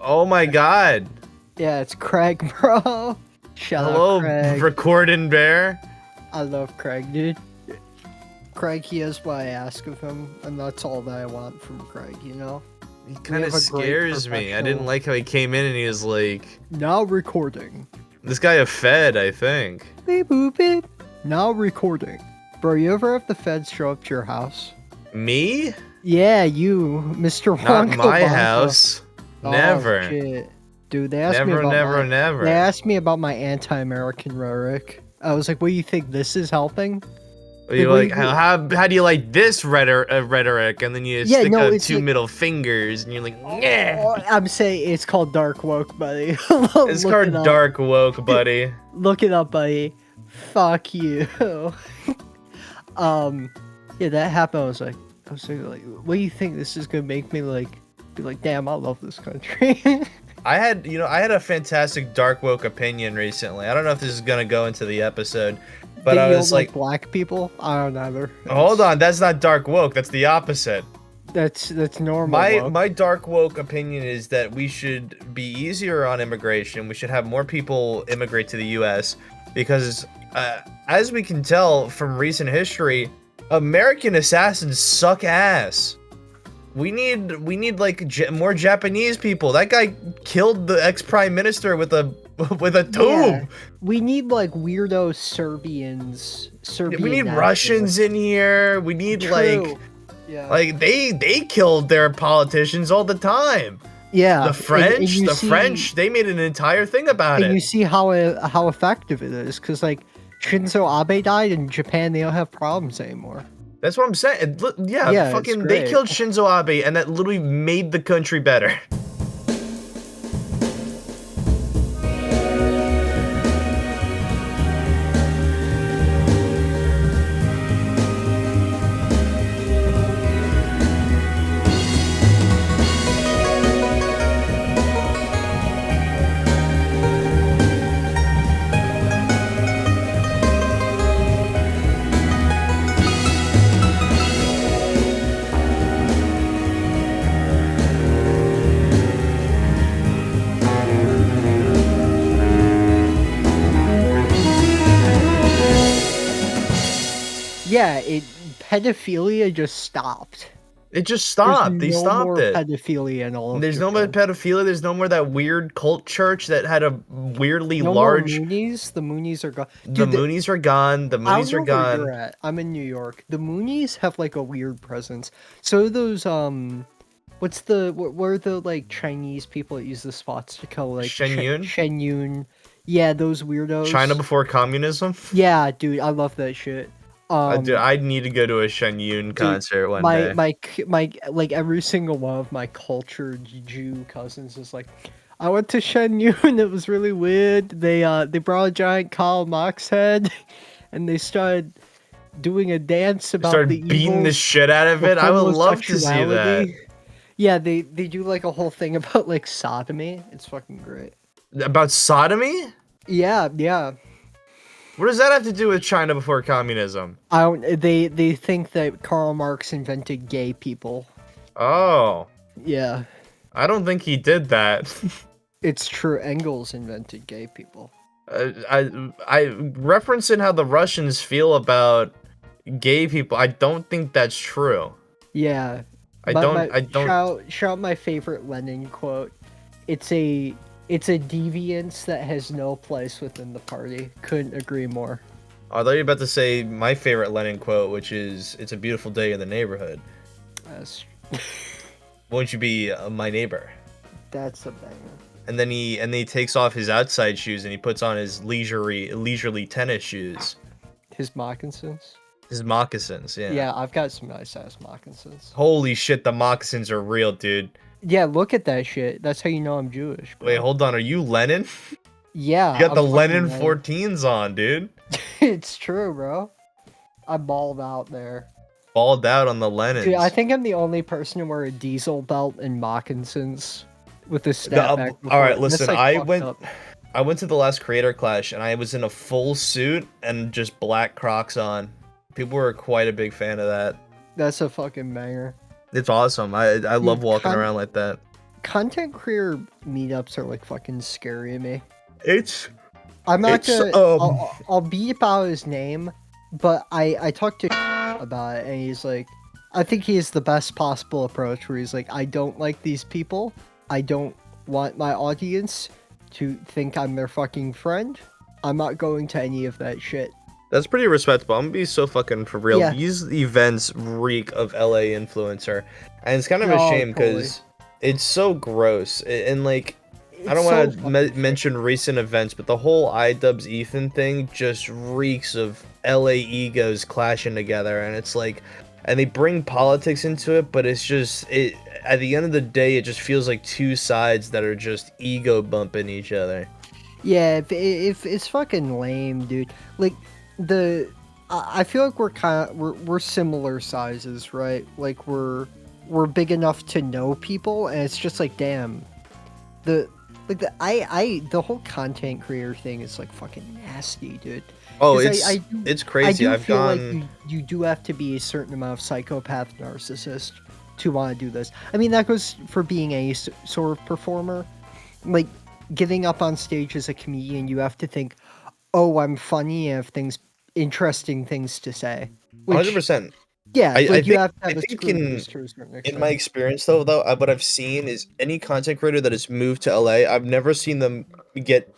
Oh my god. Yeah, it's Craig, bro. Hello, recording bear. I love Craig, dude. Craig, he is what I ask of him, and that's all that I want from Craig, you know? He kind of scares me. I didn't like how he came in and he was like... Now recording. This guy a Fed, I think. Beep boop beep. Now recording. Bro, you ever have the Feds show up to your house? Me? Yeah, you, Mr. Not Wonko my Bonko. house. Never. Oh, shit. Dude, they asked Never. They asked me about my anti-American rhetoric. I was like, what do you think this is helping? You're like, how do you like this rhetoric? And then you stick out two middle fingers, and you're like, yeah. Oh, I'm saying it's called dark woke, buddy. It's called dark woke, buddy. Look it up, buddy. Fuck you. Yeah, that happened. I was like, what do you think this is gonna make me like? Be like, damn, I love this country. I had a fantastic dark woke opinion recently. I don't know if this is gonna go into the episode. But I was like, black people? I don't either. Hold on, that's not dark woke. That's the opposite. That's normal. My dark woke opinion is that we should be easier on immigration. We should have more people immigrate to the U.S. because, as we can tell from recent history, American assassins suck ass. We need like more Japanese people. That guy killed the ex-prime minister with a tube. Yeah. We need like weirdo Serbians. We need Russians in here. We need like they killed their politicians all the time. Yeah. The French, they made an entire thing about it. And you see how effective it is, because like Shinzo Abe died in Japan, they don't have problems anymore. That's what I'm saying. Yeah, fucking they killed Shinzo Abe, and that literally made the country better. Yeah, pedophilia just stopped. It just stopped. They stopped it. Pedophilia and all. There's no more pedophilia. There's no more that weird cult church that had a weirdly large. More Moonies. The Moonies are gone. Dude, the Moonies are gone. The Moonies are gone. Where you're at. I'm in New York. The Moonies have like a weird presence. So those what are the like Chinese people that use the spots to call like Shenyun? Shenyun. Yeah, those weirdos. China before communism. Yeah, dude, I love that shit. Dude, I need to go to a Shenyun concert one day. My like every single one of my cultured Jew cousins is like, I went to Shenyun. It was really weird. They brought a giant Karl Marx head, and they started doing a dance about beating the shit out of it. I would love to see that. Yeah, they do like a whole thing about like sodomy. It's fucking great. About sodomy? Yeah. What does that have to do with China before communism? They think that Karl Marx invented gay people. Oh. Yeah. I don't think he did that. It's true. Engels invented gay people. I referencing how the Russians feel about gay people. I don't think that's true. Yeah. I don't. Shout out my favorite Lenin quote. It's a deviance that has no place within the party. Couldn't agree more. I thought you were about to say my favorite Lenin quote, which is, "It's a beautiful day in the neighborhood. Won't you be my neighbor?" That's a banger. And then he takes off his outside shoes and he puts on his leisurely tennis shoes. His moccasins. His moccasins, yeah. Yeah, I've got some nice ass moccasins. Holy shit, the moccasins are real, dude. Yeah, look at that shit. That's how you know I'm Jewish, bro. Wait, hold on. Are you Lenin? Yeah. You got the Lenin 14s on, dude. It's true, bro. I balled out there. Balled out on the Lenins. Dude, I think I'm the only person to wear a diesel belt and moccasins with a snapback. All right, listen. Like, I went to the last creator clash and I was in a full suit and just black Crocs on. People were quite a big fan of that. That's a fucking banger. It's awesome. I love walking around like that. content creator meetups are like fucking scary to me. It's I'm not It's, gonna. um, I'll beep out his name, but I talked to about it, and he's like, I think he has the best possible approach, where he's like, I don't like these people. I don't want my audience to think I'm their fucking friend. I'm not going to any of that shit. That's pretty respectable. I'm gonna be so fucking for real. Yeah. These events reek of LA influencer, and it's kind of a No, shame totally. because it's so gross. And like, I don't It's want so to fucking mention recent events, but the whole iDubbbz Ethan thing just reeks of LA egos clashing together, and it's like, and they bring politics into it, but it's just it. At the end of the day, it just feels like two sides that are just ego bumping each other. Yeah, if it's fucking lame, dude. Like I feel like we're similar sizes, right? Like we're big enough to know people, and it's just like, damn, the whole content creator thing is like fucking nasty, dude. Oh, 'Cause it's I crazy. do I've feel gone. like you do have to be a certain amount of psychopath narcissist to want to do this. I mean, that goes for being a sort of performer. Like, getting up on stage as a comedian, you have to think, oh, I'm funny and have interesting things to say. Which, 100%. yeah, I like you think have to I have a think screw loose to a certain in extent. my experience though, what I've seen is any content creator that has moved to LA, I've never seen them get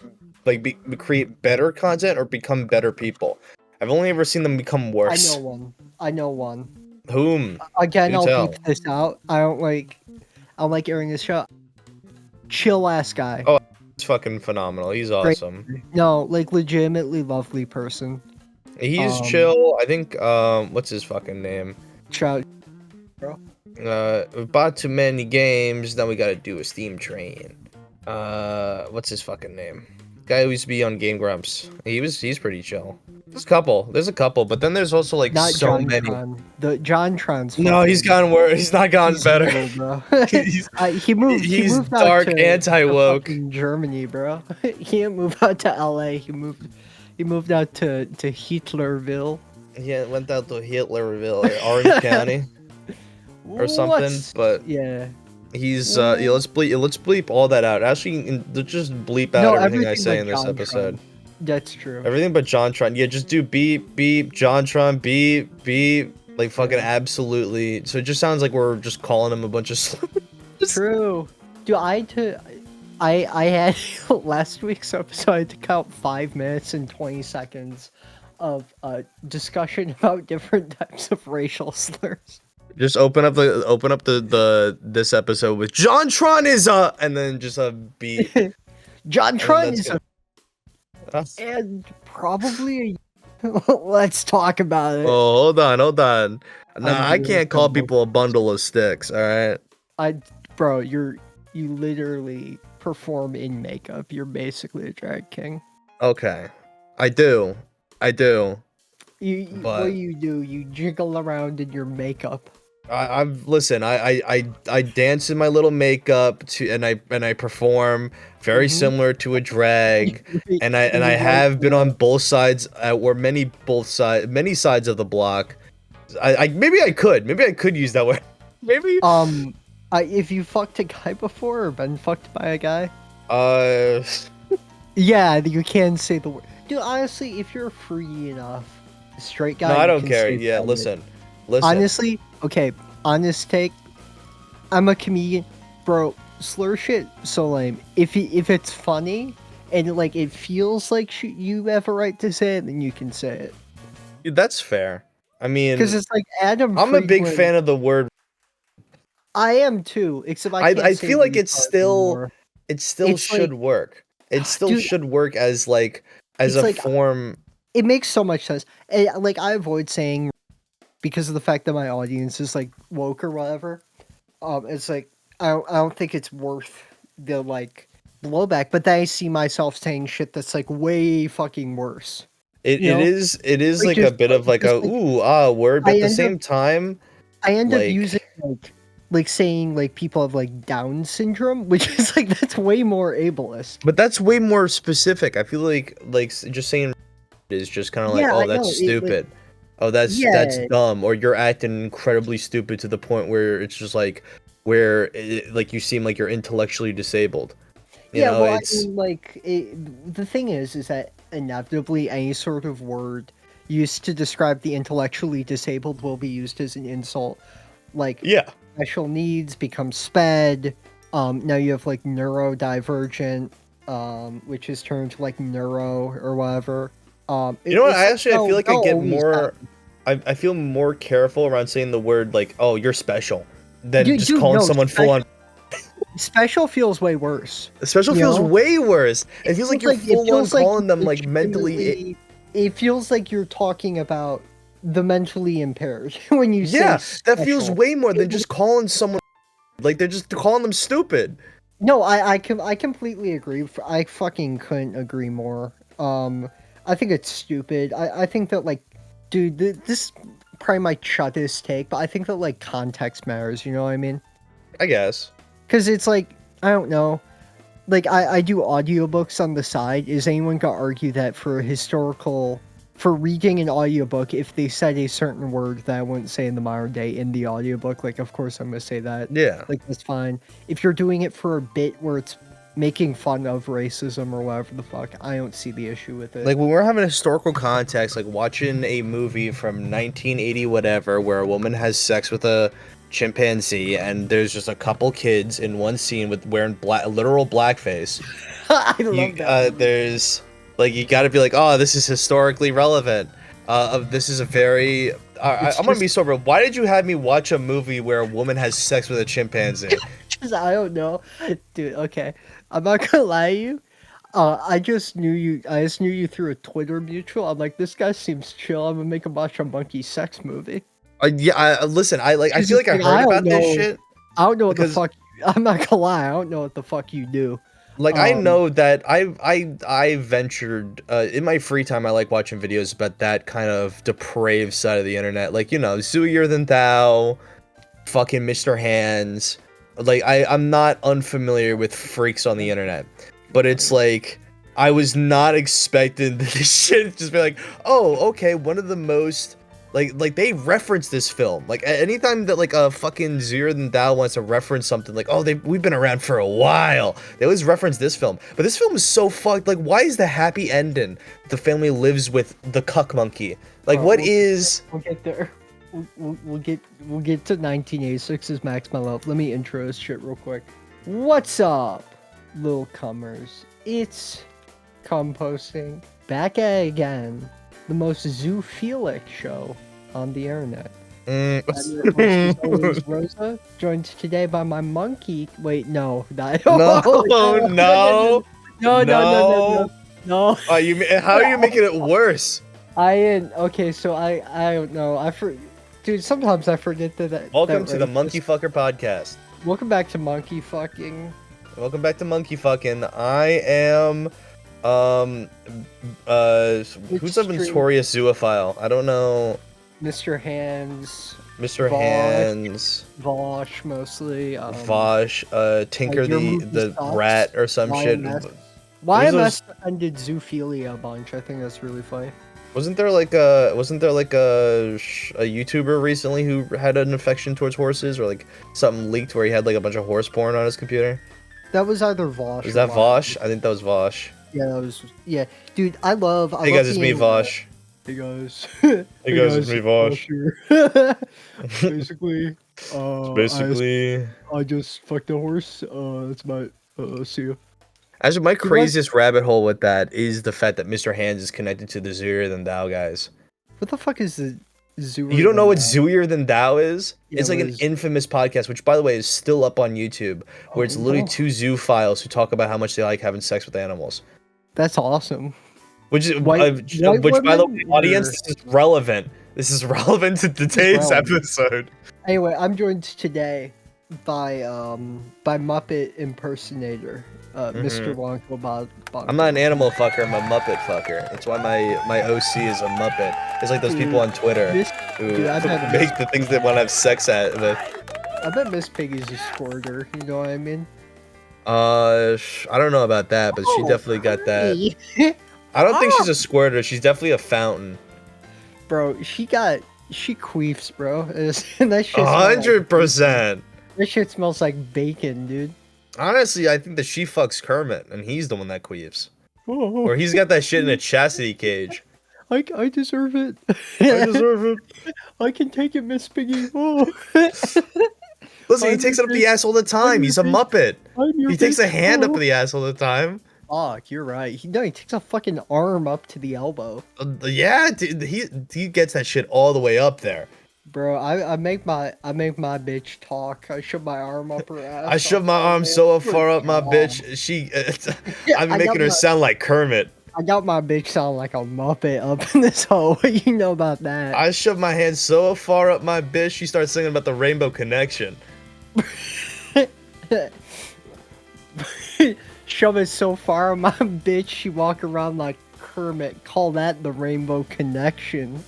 create better content or become better people. I've only ever seen them become I know worse. one. I know one. Whom? Again, Do I'll tell. beep this out. I don't like airing this show. Chill ass guy. Oh, it's fucking phenomenal. He's Great. awesome. No, like legitimately lovely person. He's chill. I think what's his fucking name? Shout. We've bought too many games, now we gotta do a Steam train. What's his fucking name? Guy who used to be on Game Grumps. He's pretty chill. There's a couple, but then there's also like Not so John many. Tron. The John Tron's. No, he's gotten worse. He's not gotten He's better. evil, bro. He's He moved. He he's moved dark, out to anti-woke. fucking Germany, bro. He didn't move out to L.A. He moved out to Hitlerville. Yeah, went out to Hitlerville or Orange County or something. But yeah. he's yeah, let's bleep all that out. Actually, you can just bleep out No, everything I everything say but in this John episode. Tron. That's true. Everything but JonTron. Yeah, just do beep, beep, JonTron, beep, beep. Like, fucking absolutely. So it just sounds like we're just calling him a bunch of slurs. True. Dude, I had last week's episode, I had to count 5 minutes and 20 seconds of discussion about different types of racial slurs. Just open up the this episode with JonTron is and then just a beep. John Tron is That's- and probably let's talk about it. Oh, hold on. Nah, I'm I doing can't call some people a bundle of sticks, alright? Bro, you literally perform in makeup. You're basically a drag king. Okay. I do. What But- do? You jiggle around in your makeup. Listen. I dance in my little makeup and I perform very similar to a drag, and I have been on both sides, or many sides of the block. Maybe I could use that word. Maybe. If you fucked a guy before or been fucked by a guy, Uh. yeah, you can say the word. Dude, honestly, if you're free enough, straight guy. No, I you don't can care. say Yeah, faggot. listen. Honestly, okay, honest take. I'm a comedian, bro. Slur shit so lame. If it's funny and like it feels like you have a right to say it, then you can say it. That's fair. I mean, Because it's like Adam. I'm a big Friedland- fan of the word. I am too. Except I can't say feel like retard anymore. it still It's should like- work. It still Dude, should work as it's a like- form. It makes so much sense. Like I avoid saying because of the fact that my audience is like woke or whatever. It's like I don't think it's worth the like blowback. But then I see myself saying shit that's like way fucking worse. It you know? is Like, like a just- bit of like just a like- ooh ah word, but I at the end same up- time, I end up Like- using like saying like people have like Down syndrome, which is like that's way more ableist. but that's way more specific. I feel like just saying is just kind of like, Yeah, oh, I that's know, stupid. Oh, that's Yeah. dumb, or you're acting incredibly stupid to the point where it's just like, where like you seem like you're intellectually disabled. You Yeah, know, well, it's I mean, like, the thing is that inevitably any sort of word used to describe the intellectually disabled will be used as an insult. Like, yeah. special needs become sped. Now you have like neurodivergent, which is turned to like neuro or whatever. You know what? It's I feel like I they'll get always more. happen. I feel more careful around saying the word like, "Oh, you're special," than just Dude, calling no, someone full on. special feels way worse. Special You feels know? way worse. It feels like you're it full on feels like calling them like mentally. it feels like you're talking about the mentally impaired when you say Yeah, that feels special. way more than just calling someone like they're just calling them stupid. No, I completely agree. I fucking couldn't agree more. I think it's stupid. I think that like, dude, this is probably my chuttest take, but I think that like context matters. You know what I mean? I guess. Because it's like, I don't know. Like, I do audiobooks on the side. Is anyone gonna argue that for reading an audiobook, if they said a certain word that I wouldn't say in the modern day in the audiobook, like, of course I'm gonna say that. Yeah. Like, that's fine. If you're doing it for a bit where it's making fun of racism or whatever the fuck, I don't see the issue with it. Like when we're having historical context, like watching a movie from 1980 whatever, where a woman has sex with a chimpanzee, and there's just a couple kids in one scene with wearing literal blackface. I love that. There's like you got to be like, oh, this is historically relevant. This is a very. I'm gonna be sober. Why did you have me watch a movie where a woman has sex with a chimpanzee? I don't know, dude. Okay, I'm not gonna lie to you. I just knew you through a Twitter mutual. I'm like, this guy seems chill. I'm gonna make him watch a monkey sex movie. Yeah, listen. I feel It's like I like, heard about this shit. I don't know what the because- fuck. I'm not gonna lie. I don't know what the fuck you do. Like I know that I ventured in my free time. I like watching videos about that kind of depraved side of the internet. Like Zooier Than Thou, fucking Mr. Hands. Like I'm not unfamiliar with freaks on the internet, but it's like I was not expecting this shit to just be like, oh, okay, one of the most like they reference this film. Like anytime that like a fucking Zooier Than Thou wants to reference something, like, oh, we've been around for a while. They always reference this film, but this film is so fucked. Like, why is the happy ending? The family lives with the cuck monkey. Like, We'll get there. We'll get to 1986's Max My Love. Let me intro this shit real quick. What's up, little cummers? It's Composting back at it again. The most zoophilic show on the internet. I'm your host, as always, Rosa, joined today by my monkey. Wait, no, not no. No. How are you making it worse? Okay, so I don't know. Dude, sometimes I forget that. Welcome to the Monkey Fucker podcast. Welcome back to Monkey Fucking. Welcome back to Monkey Fucking. I am who's a notorious zoophile? I don't know. Mr. Hands. Mr. Vosh, Hands. Vosh mostly. Vosh, Tinker the sucks. rat or some shit. YMS ended zoophilia a bunch. I think that's really funny. Wasn't there like a YouTuber recently who had an affection towards horses, or like something leaked where he had like a bunch of horse porn on his computer? That was either Vosh. Is that Vosh? I think that was Vosh. Yeah, that was. Yeah, dude, I love. Hey guys, it's me, Vosh. Hey guys. Hey guys, it's me, Vosh. Basically, I just fucked a horse. That's my. See ya. Actually, my craziest rabbit hole with that is the fact that Mr. Hands is connected to the Zooier Than Thou guys. What the fuck is the Zooier? You don't know what Zooier Than Thou is? Yeah, it's like an infamous podcast, which, by the way, is still up on YouTube, where it's literally two zoophiles who talk about how much they like having sex with animals. That's awesome. Which by the way, audience, this is relevant. This is relevant to today's episode. Anyway, I'm joined today by Muppet impersonator, Mr. Wonko Bonko. I'm not an animal fucker, I'm a Muppet fucker. That's why my OC is a Muppet. It's like those people on Twitter who make the things they want to have sex with. I bet Miss Piggy's a squirter, you know what I mean? I don't know about that, but she definitely got that. I don't think she's a squirter, she's definitely a fountain. Bro, she queefs, bro. And that shit's 100%. That shit smells like bacon, dude. Honestly, I think that she fucks Kermit, and he's the one that queefs. Oh, Or he's got that shit in a chastity cage. I deserve it. I deserve it. I can take it, Miss Piggy. Oh. Listen, he takes it up the ass all the time. He's a Muppet. He takes a hand up the ass all the time. Fuck, you're right. He takes a fucking arm up to the elbow. Yeah, dude, he gets that shit all the way up there. Bro, I make my bitch talk. I shove my arm up her ass. I shove my arm so far up my bitch. I'm making her sound like Kermit. I got my bitch sound like a Muppet up in this hole. What you know about that? I shove my hand so far up my bitch, she starts singing about the Rainbow Connection. Shove it so far up my bitch, she walk around like Kermit. Call that the Rainbow Connection.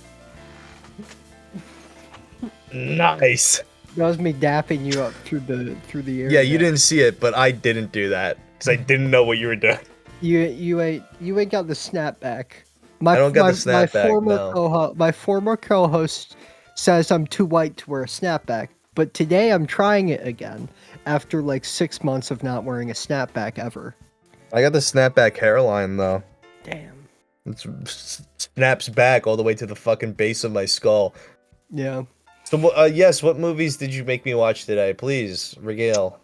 Nice. That was me dapping you up through the air. Yeah, you didn't see it, but I didn't do that because I didn't know what you were doing. You ain't got the snapback. I don't got the snapback. No. My former co-host says I'm too white to wear a snapback, but today I'm trying it again after like 6 months of not wearing a snapback ever. I got the snapback hairline though. Damn. It snaps back all the way to the fucking base of my skull. Yeah. So yes, what movies did you make me watch today? Please regale.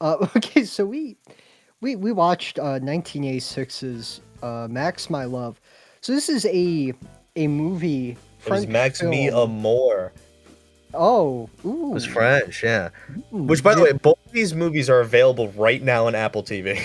Okay, so we watched 1986's Max My Love. So this is a movie. It was Max Me Amour. Oh, ooh. It was French, yeah. Which, by the way, both of these movies are available right now on Apple TV.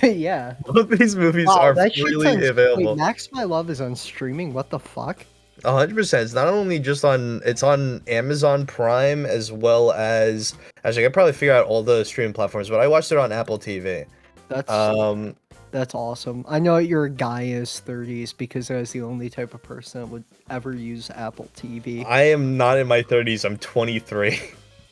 Yeah. Both of these movies are freely available. Wait, Max My Love is on streaming? What the fuck? 100%. It's not only just it's on Amazon Prime as well as actually I could probably figure out all the streaming platforms, but I watched it on Apple TV. That's awesome. I know you're a guy in his 30s because I was the only type of person that would ever use Apple TV. I am not in my 30s. I'm 23.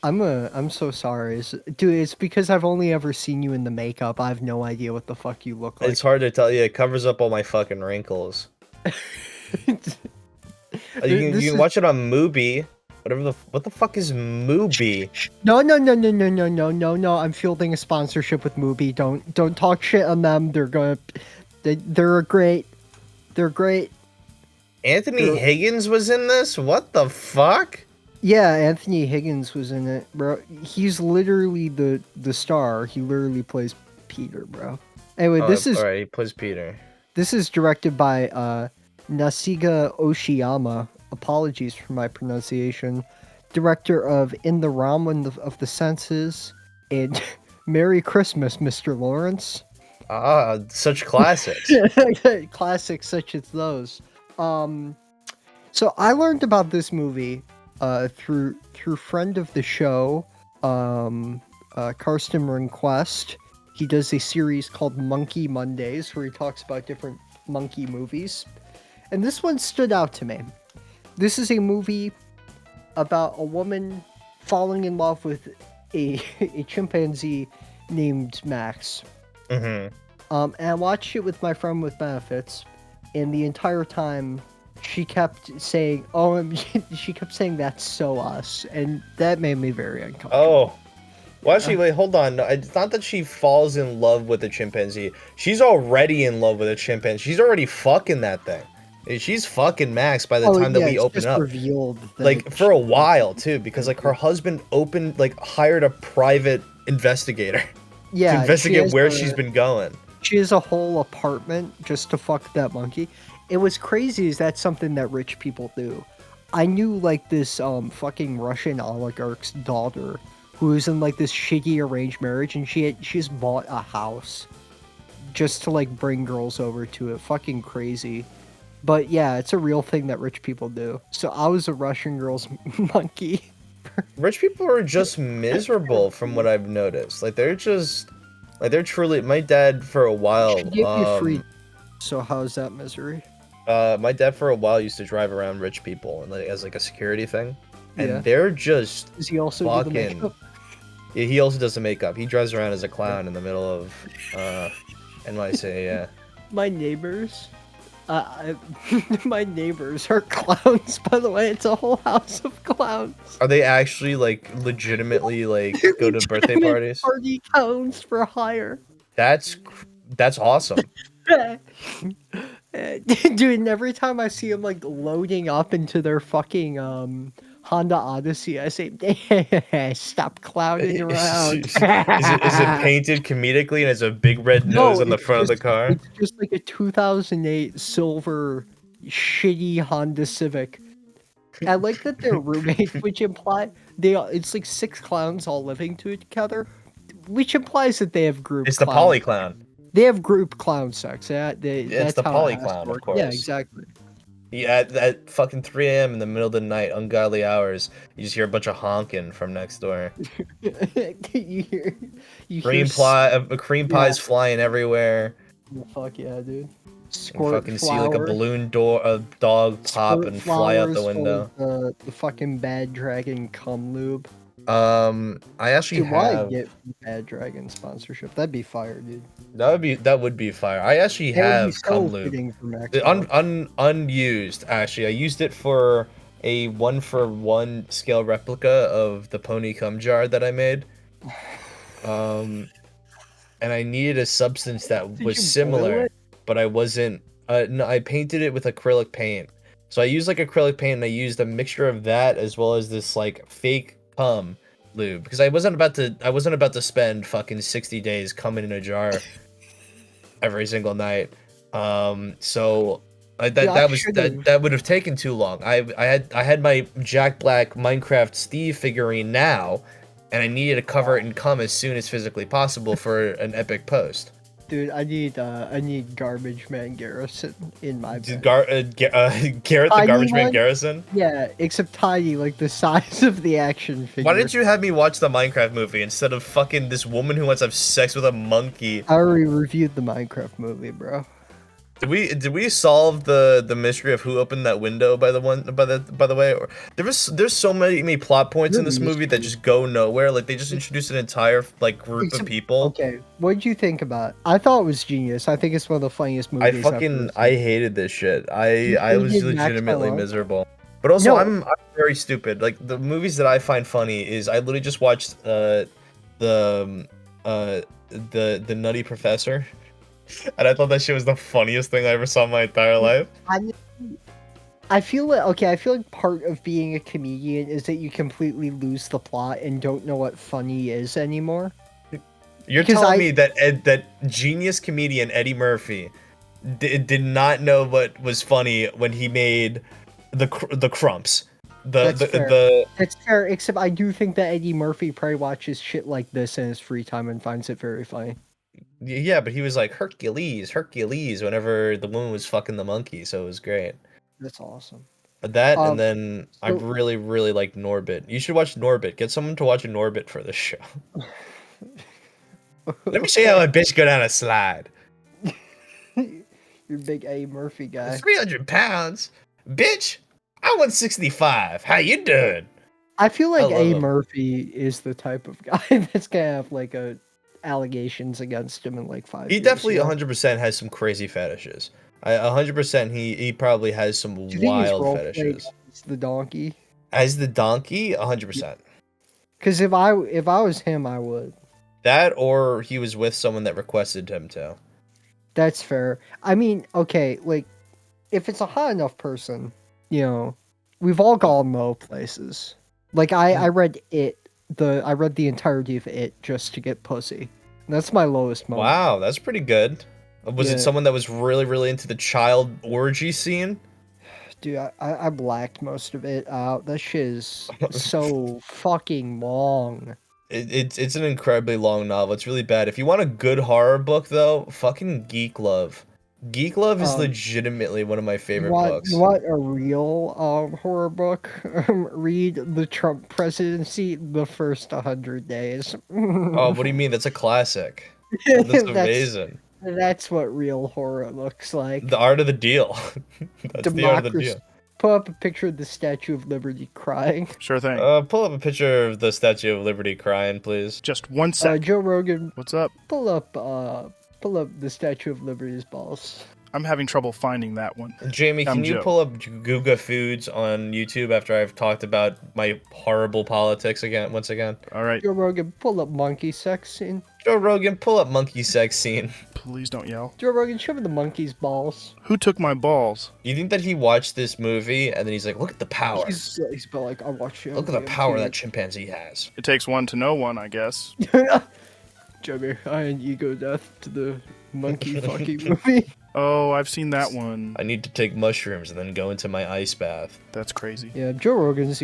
I'm so sorry. Dude, it's because I've only ever seen you in the makeup. I have no idea what the fuck you look like. It's hard to tell you. It covers up all my fucking wrinkles. You can watch it on Mubi. What the fuck is Mubi? No. I'm fielding a sponsorship with Mubi. Don't talk shit on them. They're great. They're great. Anthony Higgins was in this? What the fuck? Yeah, Anthony Higgins was in it, bro. He's literally the star. He literally plays Peter, bro. Anyway, alright, he plays Peter. This is directed by Nagisa Ōshima. Apologies for my pronunciation. Director of In the Realm of the Senses and Merry Christmas, Mr. Lawrence. Ah, such classics. Classics such as those. So I learned about this movie through friend of the show, Karsten Rehnquist. He does a series called Monkey Mondays where he talks about different monkey movies. And this one stood out to me. This is a movie about a woman falling in love with a chimpanzee named Max. Mm-hmm. And I watched it with my friend with benefits, and the entire time she kept saying, she kept saying that's so us, and that made me very uncomfortable. Oh. Well, actually, wait, hold on. It's not that she falls in love with a chimpanzee. She's already in love with a chimpanzee. She's already fucking that thing. She's fucking Max by the time that we open up. Revealed like for a while too, because like her husband hired a private investigator to investigate where she's been going. She has a whole apartment just to fuck that monkey. It was crazy. Is that something that rich people do? I knew like this fucking Russian oligarch's daughter who was in like this shitty arranged marriage, and she's bought a house just to like bring girls over to it. Fucking crazy. But yeah, it's a real thing that rich people do. So I was a Russian girl's monkey. Rich people are just miserable from what I've noticed. Like they're truly. My dad for a while. She gave me free. So how's that misery? My dad for a while used to drive around rich people and as like a security thing, and they're just. Does he also do the makeup? Yeah, he also does the makeup. He drives around as a clown in the middle of NYC. Yeah. My neighbors. My neighbors are clowns, by the way. It's a whole house of clowns. Are they actually like legitimately like go to birthday Legitimate parties? Party clowns for hire. That's awesome. Dude, and every time I see them like loading up into their fucking Honda Odyssey, I say, stop clowning around. Is it painted comedically and has a big red nose on the front of the car? It's just like a 2008 silver shitty Honda Civic. I like that they're roommates, which imply it's like 6 clowns all living together, which implies that they have group. It's the poly clown. They have group clown sex. That's the how poly it has to clown, of work. course. Yeah, exactly. Yeah, at fucking 3 a.m. in the middle of the night, ungodly hours, you just hear a bunch of honking from next door. you hear cream pies flying everywhere. Fuck yeah, dude. You fucking see like a dog pop and fly out the window. The fucking Bad Dragon cum lube. I actually have. Get Bad Dragon sponsorship? That'd be fire, dude. That would be fire. I actually have cum lube. Unused, actually. I used it for a 1-for-1 scale replica of the pony cum jar that I made. And I needed a substance that was similar, but I wasn't. No, I painted it with acrylic paint. So I used like acrylic paint, and I used a mixture of that as well as this like fake cum lube, because I wasn't about to spend fucking 60 days coming in a jar every single night. So that would have taken too long. I had my Jack Black Minecraft Steve figurine now, and I needed to cover it in cum as soon as physically possible for an epic post. Dude, I need Garbage Man Garrison in my bed. Garrett the Garbage Man Garrison? Yeah, except tiny, like the size of the action figure. Why didn't you have me watch the Minecraft movie instead of fucking this woman who wants to have sex with a monkey? I already reviewed the Minecraft movie, bro. Did we solve the mystery of who opened that window by the way? Or there's so many plot points in this movie that just go nowhere. Like they just introduced an entire like group of people. Okay, what did you think about it? I thought it was genius. I think it's one of the funniest movies. I hated this shit. I was legitimately miserable. But also I'm very stupid. Like the movies that I find funny is I literally just watched the Nutty Professor. And I thought that shit was the funniest thing I ever saw in my entire life. I feel like part of being a comedian is that you completely lose the plot and don't know what funny is anymore. You're telling me that genius comedian Eddie Murphy did not know what was funny when he made the Crumps. That's fair, except I do think that Eddie Murphy probably watches shit like this in his free time and finds it very funny. Yeah, but he was like Hercules whenever the woman was fucking the monkey, so it was great. That's awesome. That and then I really like Norbit. You should watch Norbit. Get someone to watch Norbit for this show. Let me show you how a bitch go down a slide. You're a big Eddie Murphy guy. 300 pounds, bitch. I 165. How you doing? I feel like Eddie Murphy is the type of guy that's gonna have like allegations against him in like 5 years. He definitely 100% has some crazy fetishes. 100% he probably has some wild fetishes. As the donkey? As the donkey? 100%. Because if I was him, I would. That or he was with someone that requested him to. That's fair. I mean, okay, like, if it's a hot enough person, you know, we've all gone low places. Like, I read the entirety of It just to get pussy. That's my lowest moment. Wow, that's pretty good. Was it someone that was really into the child orgy scene? Dude, I blacked most of it out. That shit is so fucking long. It's an incredibly long novel. It's really bad. If you want a good horror book, though, fucking Geek Love. Geek Love is legitimately one of my favorite books. You want a real horror book? Read The Trump Presidency, The First 100 Days. Oh, what do you mean? That's a classic. That's amazing. That's what real horror looks like. The art of the deal. That's the art of the deal. Pull up a picture of the Statue of Liberty crying. Sure thing. Pull up a picture of the Statue of Liberty crying, please. Just 1 sec. Joe Rogan. What's up? Pull up the Statue of Liberty's balls. I'm having trouble finding that one. Jamie, I'm can you Joe. pull up Guga Foods on YouTube after I've talked about my horrible politics once again? All right. Joe Rogan, pull up monkey sex scene. Joe Rogan, pull up monkey sex scene. Please don't yell. Joe Rogan, show me the monkey's balls. Who took my balls? You think that he watched this movie and then he's like, look at the power. He's been like, I watched you. Look at the power that chimpanzee has. It takes one to know one, I guess. Joey, I an ego death to the monkey fucking movie. Oh, I've seen that one. I need to take mushrooms and then go into my ice bath. That's crazy. Yeah, Joe Rogan's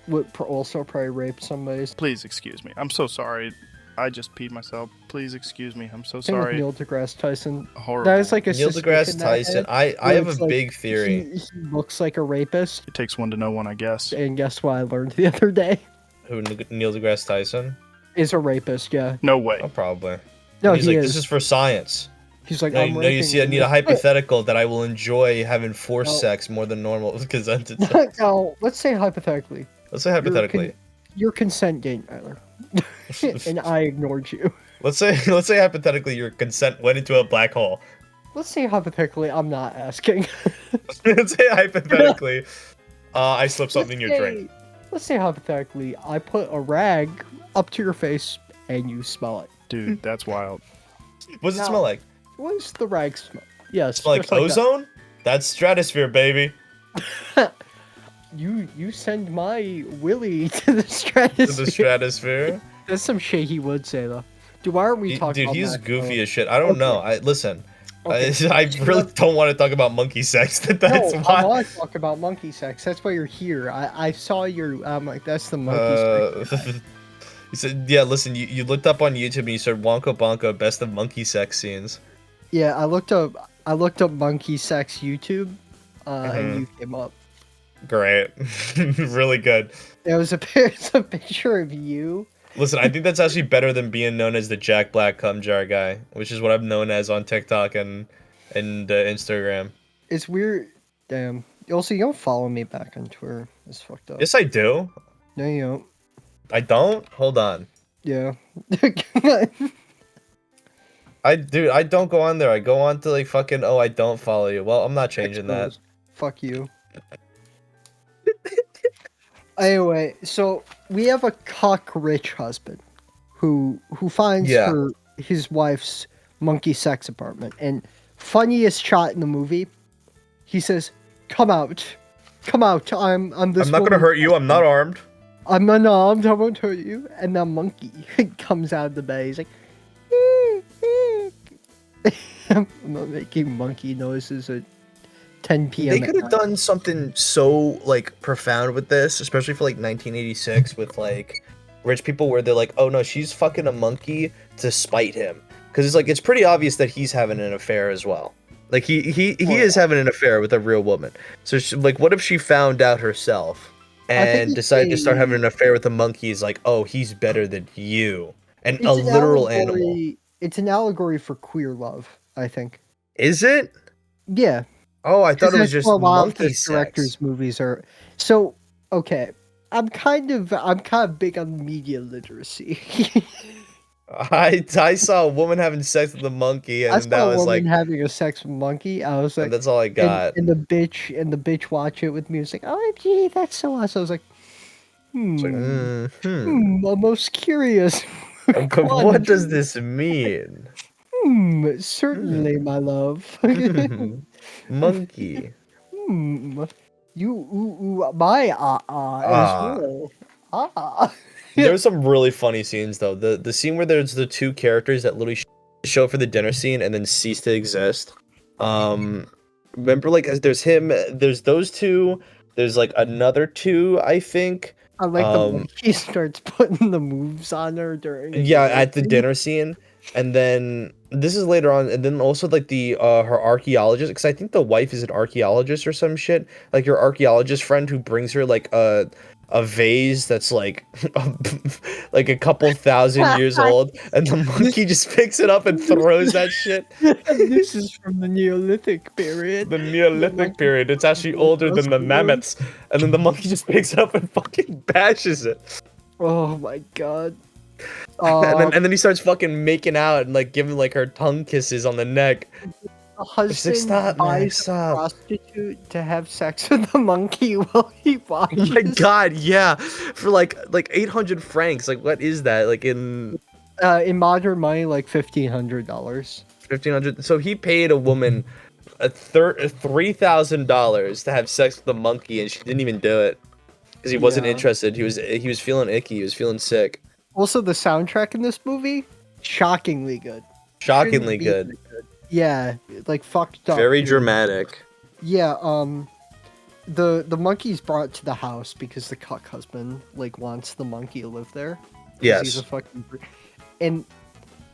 would also probably rape somebody. Please excuse me. I'm so sorry. I just peed myself. Please excuse me. I'm so Same with sorry. Neil deGrasse Tyson. Horrible. That is like a Neil deGrasse Tyson, I have a big theory. He looks like a rapist. It takes one to know one, I guess. And guess what I learned the other day? Who, Neil deGrasse Tyson? Is a rapist, yeah. No way. Oh, probably. No, He's he like, is. this is for science. He's like, No, I'm no, you see, I need a hypothetical that I will enjoy having forced sex more than normal because No, let's say hypothetically. Let's say hypothetically. Your consent gained, Tyler. And I ignored you. Let's say hypothetically your consent went into a black hole. Let's say hypothetically I'm not asking. Let's say hypothetically I slipped something in your drink. Let's say hypothetically I put a rag up to your face and you smell it. Dude, that's wild. What does it Now, smell like? What does the rag smell? Yes, Smell like just like that. ozone? That's stratosphere, baby. You send my willy to the stratosphere. To the stratosphere. That's some shit he would say though. Dude, why aren't we talking about he's that? goofy as shit. I don't know. Listen. Okay. I really don't want to talk about monkey sex. That's No, why. I want to talk about monkey sex. That's why you're here. I saw your. I'm like, that's the monkey sex. He said, yeah, listen, you looked up on YouTube and you said Wonko Bonko best of monkey sex scenes. Yeah, I looked up monkey sex YouTube, and you came up. Great. Really good. There was it's a picture of you. Listen, I think that's actually better than being known as the Jack Black cum jar guy, which is what I'm known as on TikTok and Instagram. It's weird. Damn. Also, you don't follow me back on Twitter. It's fucked up. Yes, I do. No, you don't. I don't? Hold on. Yeah. I don't go on there. I go on to like fucking, I don't follow you. Well, I'm not changing that. Fuck you. Anyway, so we have a cock-rich husband who finds his wife's monkey sex apartment, and funniest shot in the movie, he says, "Come out, I'm this. I'm not gonna hurt you. I'm not armed. I'm unarmed. I won't hurt you." And the monkey comes out of the bed. He's like, I'm not making monkey noises at 10 p.m. They could have done something so like profound with this, especially for like 1986 with like rich people where they're like, oh no, she's fucking a monkey to spite him, because it's like it's pretty obvious that he's having an affair as well. Like he is having an affair with a real woman. So like, what if she found out herself and decided to start having an affair with the monkey? Is like, oh, he's better than you, and a literal animal. It's an allegory for queer love, I think. Is it? Yeah. Oh, I thought it was just monkey sex. Directors' movies are so okay. I'm kind of big on media literacy. I saw a woman having sex with a monkey, and that was like having a sex with a monkey. I was like, that's all I got. And the bitch watch it with me. It's like, oh gee, that's so awesome. I was like, I'm most curious. But what does this mean? Certainly, my love. Monkey. You my as well. There's some really funny scenes though. The scene where there's the two characters that literally show up for the dinner scene and then cease to exist. Remember, like, there's him, there's those two, there's like another two, I think. I like the way he starts putting the moves on her during. Yeah, at the dinner scene, and then this is later on, and then also like the her archaeologist, because I think the wife is an archaeologist or some shit. Like your archaeologist friend who brings her like a vase that's like like a couple thousand years old, and the monkey just picks it up and throws that shit. This is from the Neolithic period. The Neolithic period. It's actually older than the mammoths, and then the monkey just picks it up and fucking bashes it. Oh my god. And then he starts fucking making out and like giving like her tongue kisses on the neck. The husband stop, man, buys a stop. prostitute to have sex with the monkey while he watches. Oh my god, yeah. For like 800 francs. Like, what is that? Like in modern money, like $1,500. 1500. So he paid a woman $3,000 to have sex with a monkey, and she didn't even do it because he wasn't Yeah. interested. He was feeling icky. He was feeling sick. Also, the soundtrack in this movie, shockingly good. Shockingly Shouldn't be good. Yeah, like fucked up. Very dude. dramatic. Yeah, the monkey's brought to the house because the cuck husband like wants the monkey to live there. 'Cause he's Yes. a fucking and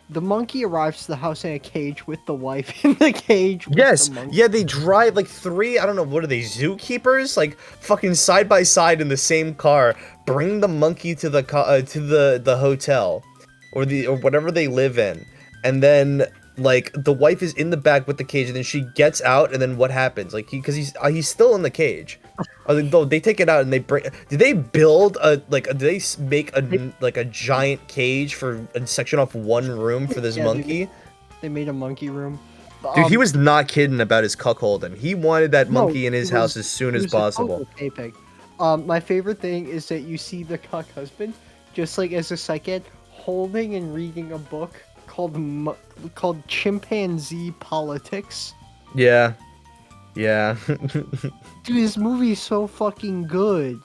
the monkey arrives to the house in a cage with the wife in the cage. With Yes. the monkey. Yeah, they drive like three, I don't know, what are they, zookeepers? Like fucking side by side in the same car, bring the monkey to the the hotel or whatever they live in. And then like the wife is in the back with the cage, and then she gets out, and then what happens? Like because he's still in the cage. They take it out and they bring. Did they build a did they make a giant cage for a section off one room for this Yeah, monkey? They made a monkey room. Dude, he was not kidding about his cuckolding. He wanted that No, monkey in his he was- house as soon he as was a possible. total pig. My favorite thing is that you see the cuck husband, just like as a second, holding and reading a book called Chimpanzee Politics. Yeah. Yeah. Dude, this movie is so fucking good.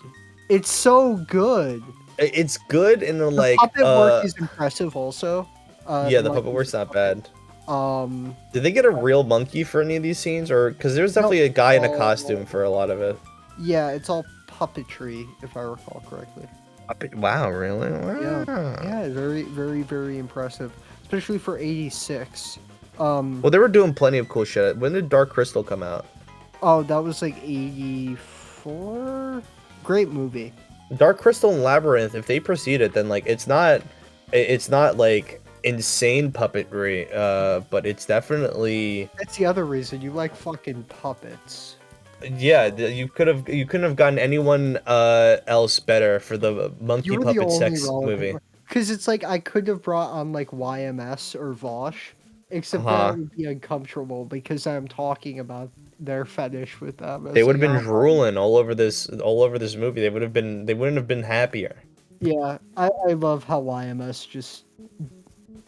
It's so good. It's good in the like Puppet work is impressive also. yeah, the puppet work's not bad. Um, Did they get a real monkey for any of these scenes, or because there's definitely a guy in a costume for a lot of it? yeah, it's all puppetry if I recall correctly. Wow, really? Wow. Yeah, very, very, very impressive, especially for '86. Well, they were doing plenty of cool shit. When did Dark Crystal come out? Oh, that was like '84. Great movie. Dark Crystal and Labyrinth, if they proceeded, then like it's not like insane puppetry, but it's definitely That's the other reason you like fucking puppets. yeah. You couldn't have gotten anyone else better for the monkey You're the puppet only sex relevant movie. one. Because it's like I could have brought on like YMS or Vosh, except Uh-huh. that would be uncomfortable because I'm talking about their fetish with them. They as would have a been drooling all over this movie. They wouldn't have been happier. Yeah, I love how YMS just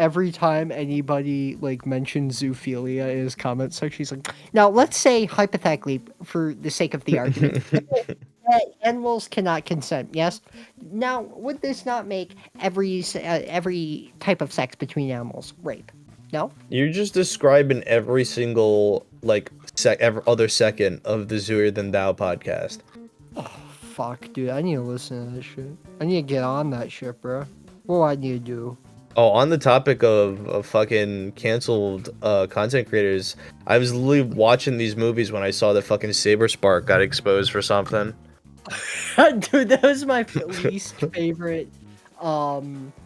every time anybody like mentions zoophilia in his comment section, he's like, now let's say hypothetically, for the sake of the argument, that animals cannot consent. Yes. Now, would this not make every type of sex between animals rape? No. You're just describing every single like every other second of the Zooier Than Thou podcast. Fuck, dude. I need to listen to this shit. I need to get on that shit, bro. What do I need to do? Oh, on the topic of fucking canceled content creators, I was literally watching these movies when I saw that fucking Saber Spark got exposed for something. Dude, that was my least favorite.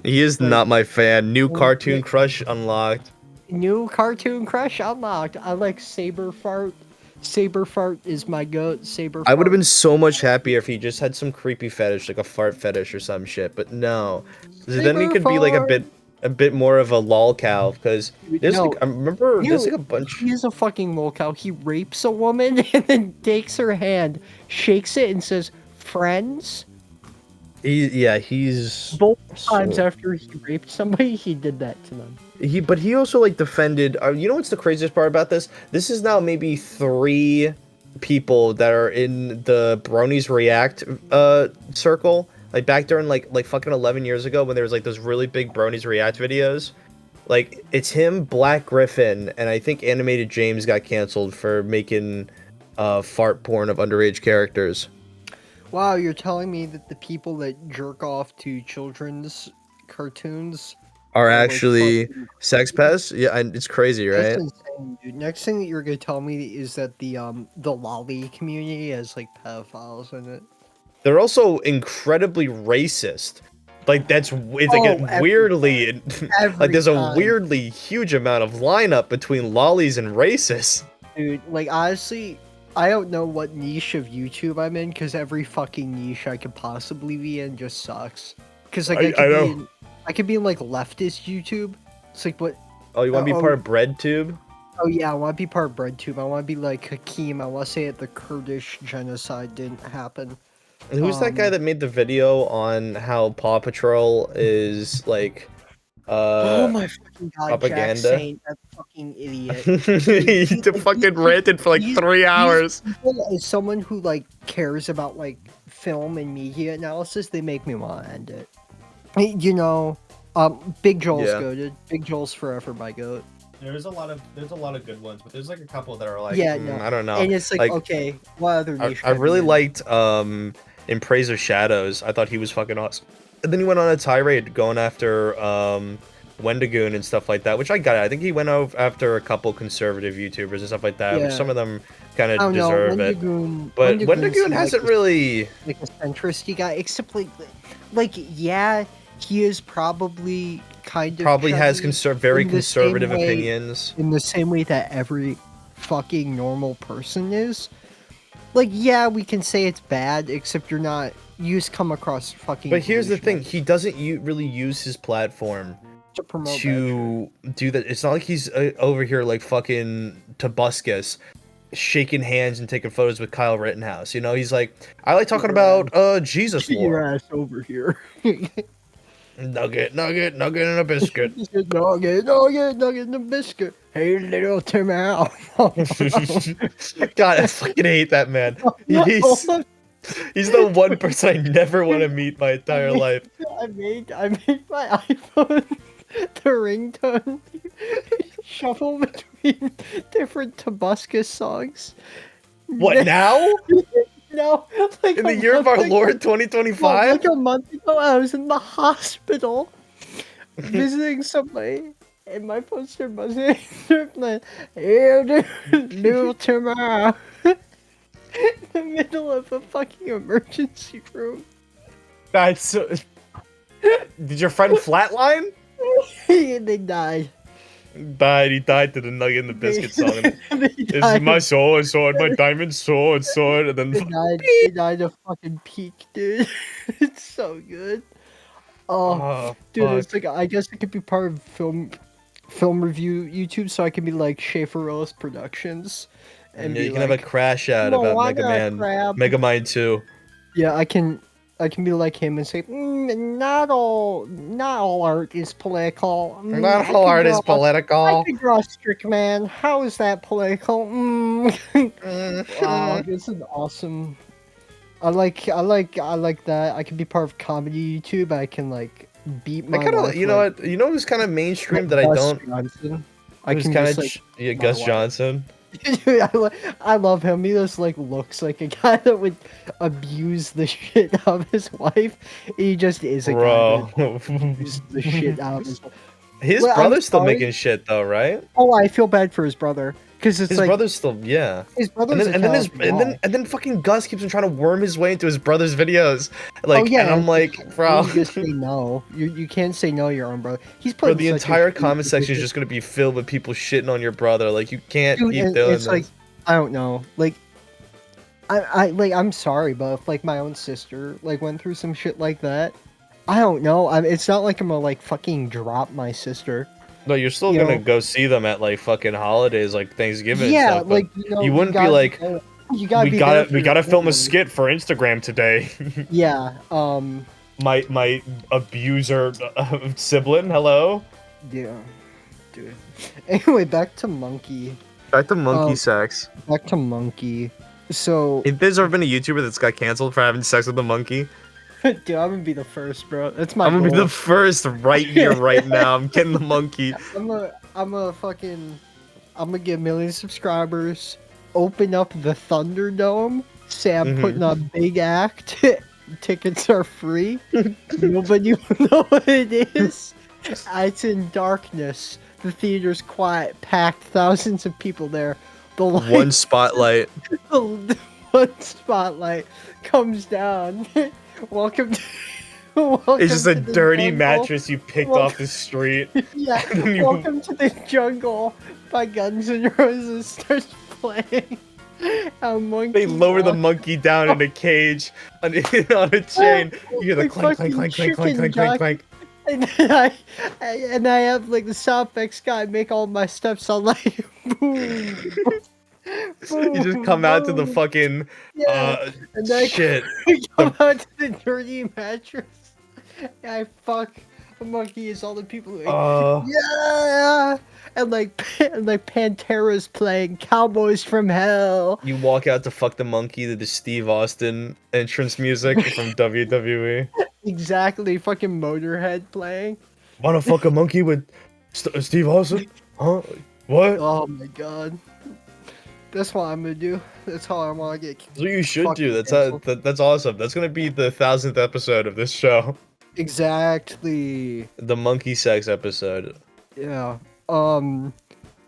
He is Like- not my fan. New cartoon crush unlocked. New cartoon crush unlocked. I like Saber Fart. Saber Fart is my goat. Saber Fart. I would have been so much happier if he just had some creepy fetish, like a fart fetish or some shit. But no, then he could be like a bit more of a lol cow. Because there's No. like I remember there's like a bunch. He's a fucking lolcow. He rapes a woman and then takes her hand, shakes it, and says, "Friends." He's Both times so- after he raped somebody, he did that to them. But he also like defended. You know what's the craziest part about this? This is now maybe 3 people that are in the Bronies React circle. Like back during like fucking 11 years ago when there was like those really big Bronies React videos. Like it's him, Black Griffin, and I think Animated James got canceled for making fart porn of underage characters. Wow, you're telling me that the people that jerk off to children's cartoons Are like actually fucking- sex pests? Yeah, and it's crazy, right? That's insane, dude. Next thing that you're gonna tell me is that the lolly community has like pedophiles in it. They're also incredibly racist. Like it's like Oh, a weirdly like there's a time. weirdly huge amount of lineup between lollies and racists. Dude, like honestly, I don't know what niche of YouTube I'm in because every fucking niche I could possibly be in just sucks. Because like I know. I could be in like leftist YouTube. It's like what Oh, you want to be Oh. part of BreadTube? Oh yeah, I want to be part of BreadTube. I want to be like Hakeem. I want to say that the Kurdish genocide didn't happen. And who's that guy that made the video on how Paw Patrol is like Oh my fucking god, Jack propaganda? Saint, that fucking idiot. He fucking ranted for like 3 hours. As someone who like cares about like film and media analysis, they make me want to end it. You know, Big Joel's goated. Big Joel's forever my goat. There's a lot of good ones, but there's like a couple that are like, no. I don't know. And it's like okay, what other niche? I really liked In Praise of Shadows. I thought he was fucking awesome. And then he went on a tirade going after Wendigoon and stuff like that, which I got it. I think he went after a couple conservative YouTubers and stuff like that, which some of them kind of deserve it. But Wendigoon hasn't really like a centrist guy, except like yeah, he is probably kind of has very conservative opinions in the same way that every fucking normal person is. Like, yeah, we can say it's bad, except you just come across fucking. But here's the thing: he doesn't really use his platform to promote do that. It's not like he's over here like fucking Tobuscus, shaking hands and taking photos with Kyle Rittenhouse. You know, he's like, I like talking about Jesus lore. Your ass over here. Nugget and a biscuit. Nugget and a biscuit. Hey, little Tim Al. God, I fucking hate that man. He's the one person I never want to meet my entire life. I made my iPhone the ringtone shuffle between different Tobuscus songs. What now? No, like in the year of our Lord 2025? Like a month ago, I was in the hospital visiting somebody, and my phone started buzzing. Like, hey, little tomorrow. In the middle of a fucking emergency room. That's so... Did your friend flatline? They died. He died to the Nugget and the Biscuit song. This is my sword, my diamond sword, and then they died of fucking peak, dude. It's so good. Oh dude, fuck. It's like I guess it could be part of film review YouTube, so I can be like Schaefer Rose Productions, and you can have a crash out about Mega Man 2. Yeah, I can be like him and say, not all art is political. Not all art is political. I could draw Strickman. How is that political? Wow, this is awesome. I like that. I can be part of comedy YouTube. I can like beat my. You know what? You know who's kind of mainstream that Gus I don't. Johnson. Who's kind of Gus Johnson. Dude, I love him. He just like looks like a guy that would abuse the shit out of his wife. He just is a guy that abuses the shit out of his wife. His brother's still making shit though, right? Oh, I feel bad for his brother because it's his brother's still His brother's and then fucking Gus keeps on trying to worm his way into his brother's videos. Like, and I'm like, bro, you just say no. You can't say no to your own brother. He's playing. The entire comment section is just gonna be filled with people shitting on your brother. Like, you can't keep doing this. Like, I don't know. Like, I'm sorry, but if like my own sister like went through some shit like that, I don't know. It's not like I'm gonna like fucking drop my sister. No, you're still gonna go see them at like fucking holidays, like Thanksgiving. Yeah, and stuff, like you wouldn't be like, we gotta film a skit for Instagram today. Yeah. My abuser sibling. Hello. Yeah, dude. Anyway, back to monkey. Back to monkey sex. Back to monkey. So, if there's ever been a YouTuber that's got canceled for having sex with a monkey, dude, I'm gonna be the first, bro. That's my. I'm gonna be the first right here, right now. I'm getting the monkey. I'm gonna get 1 million subscribers. Open up the Thunderdome. Say I'm putting on a big act. Tickets are free. Nobody will know what it is. It's in darkness. The theater's quiet, packed, thousands of people there. The light, one spotlight. One spotlight comes down. Welcome to. It's just a dirty mattress you picked off the street. Yeah. Welcome to the Jungle by Guns N' Roses starts playing. They lower the monkey down in a cage on a chain. You hear the clank, clank, clank, clank, clank, clank, clank, clank. And I have like the sound effects guy make all my steps on like Boom. You just come out to the fucking Yeah. And then shit. I come out to the dirty mattress. And I fuck the monkey as all the people are like, yeah, and like Pantera's playing Cowboys from Hell. You walk out to fuck the monkey to the Steve Austin entrance music from WWE. Exactly, fucking Motorhead playing. Wanna fuck a monkey with Steve Austin? Huh? What? Oh my god. That's what I'm gonna do. That's how I want to get. That's what you should do. fucking That's canceled. that's awesome. That's gonna be the 1,000th episode of this show. Exactly. The monkey sex episode. Yeah.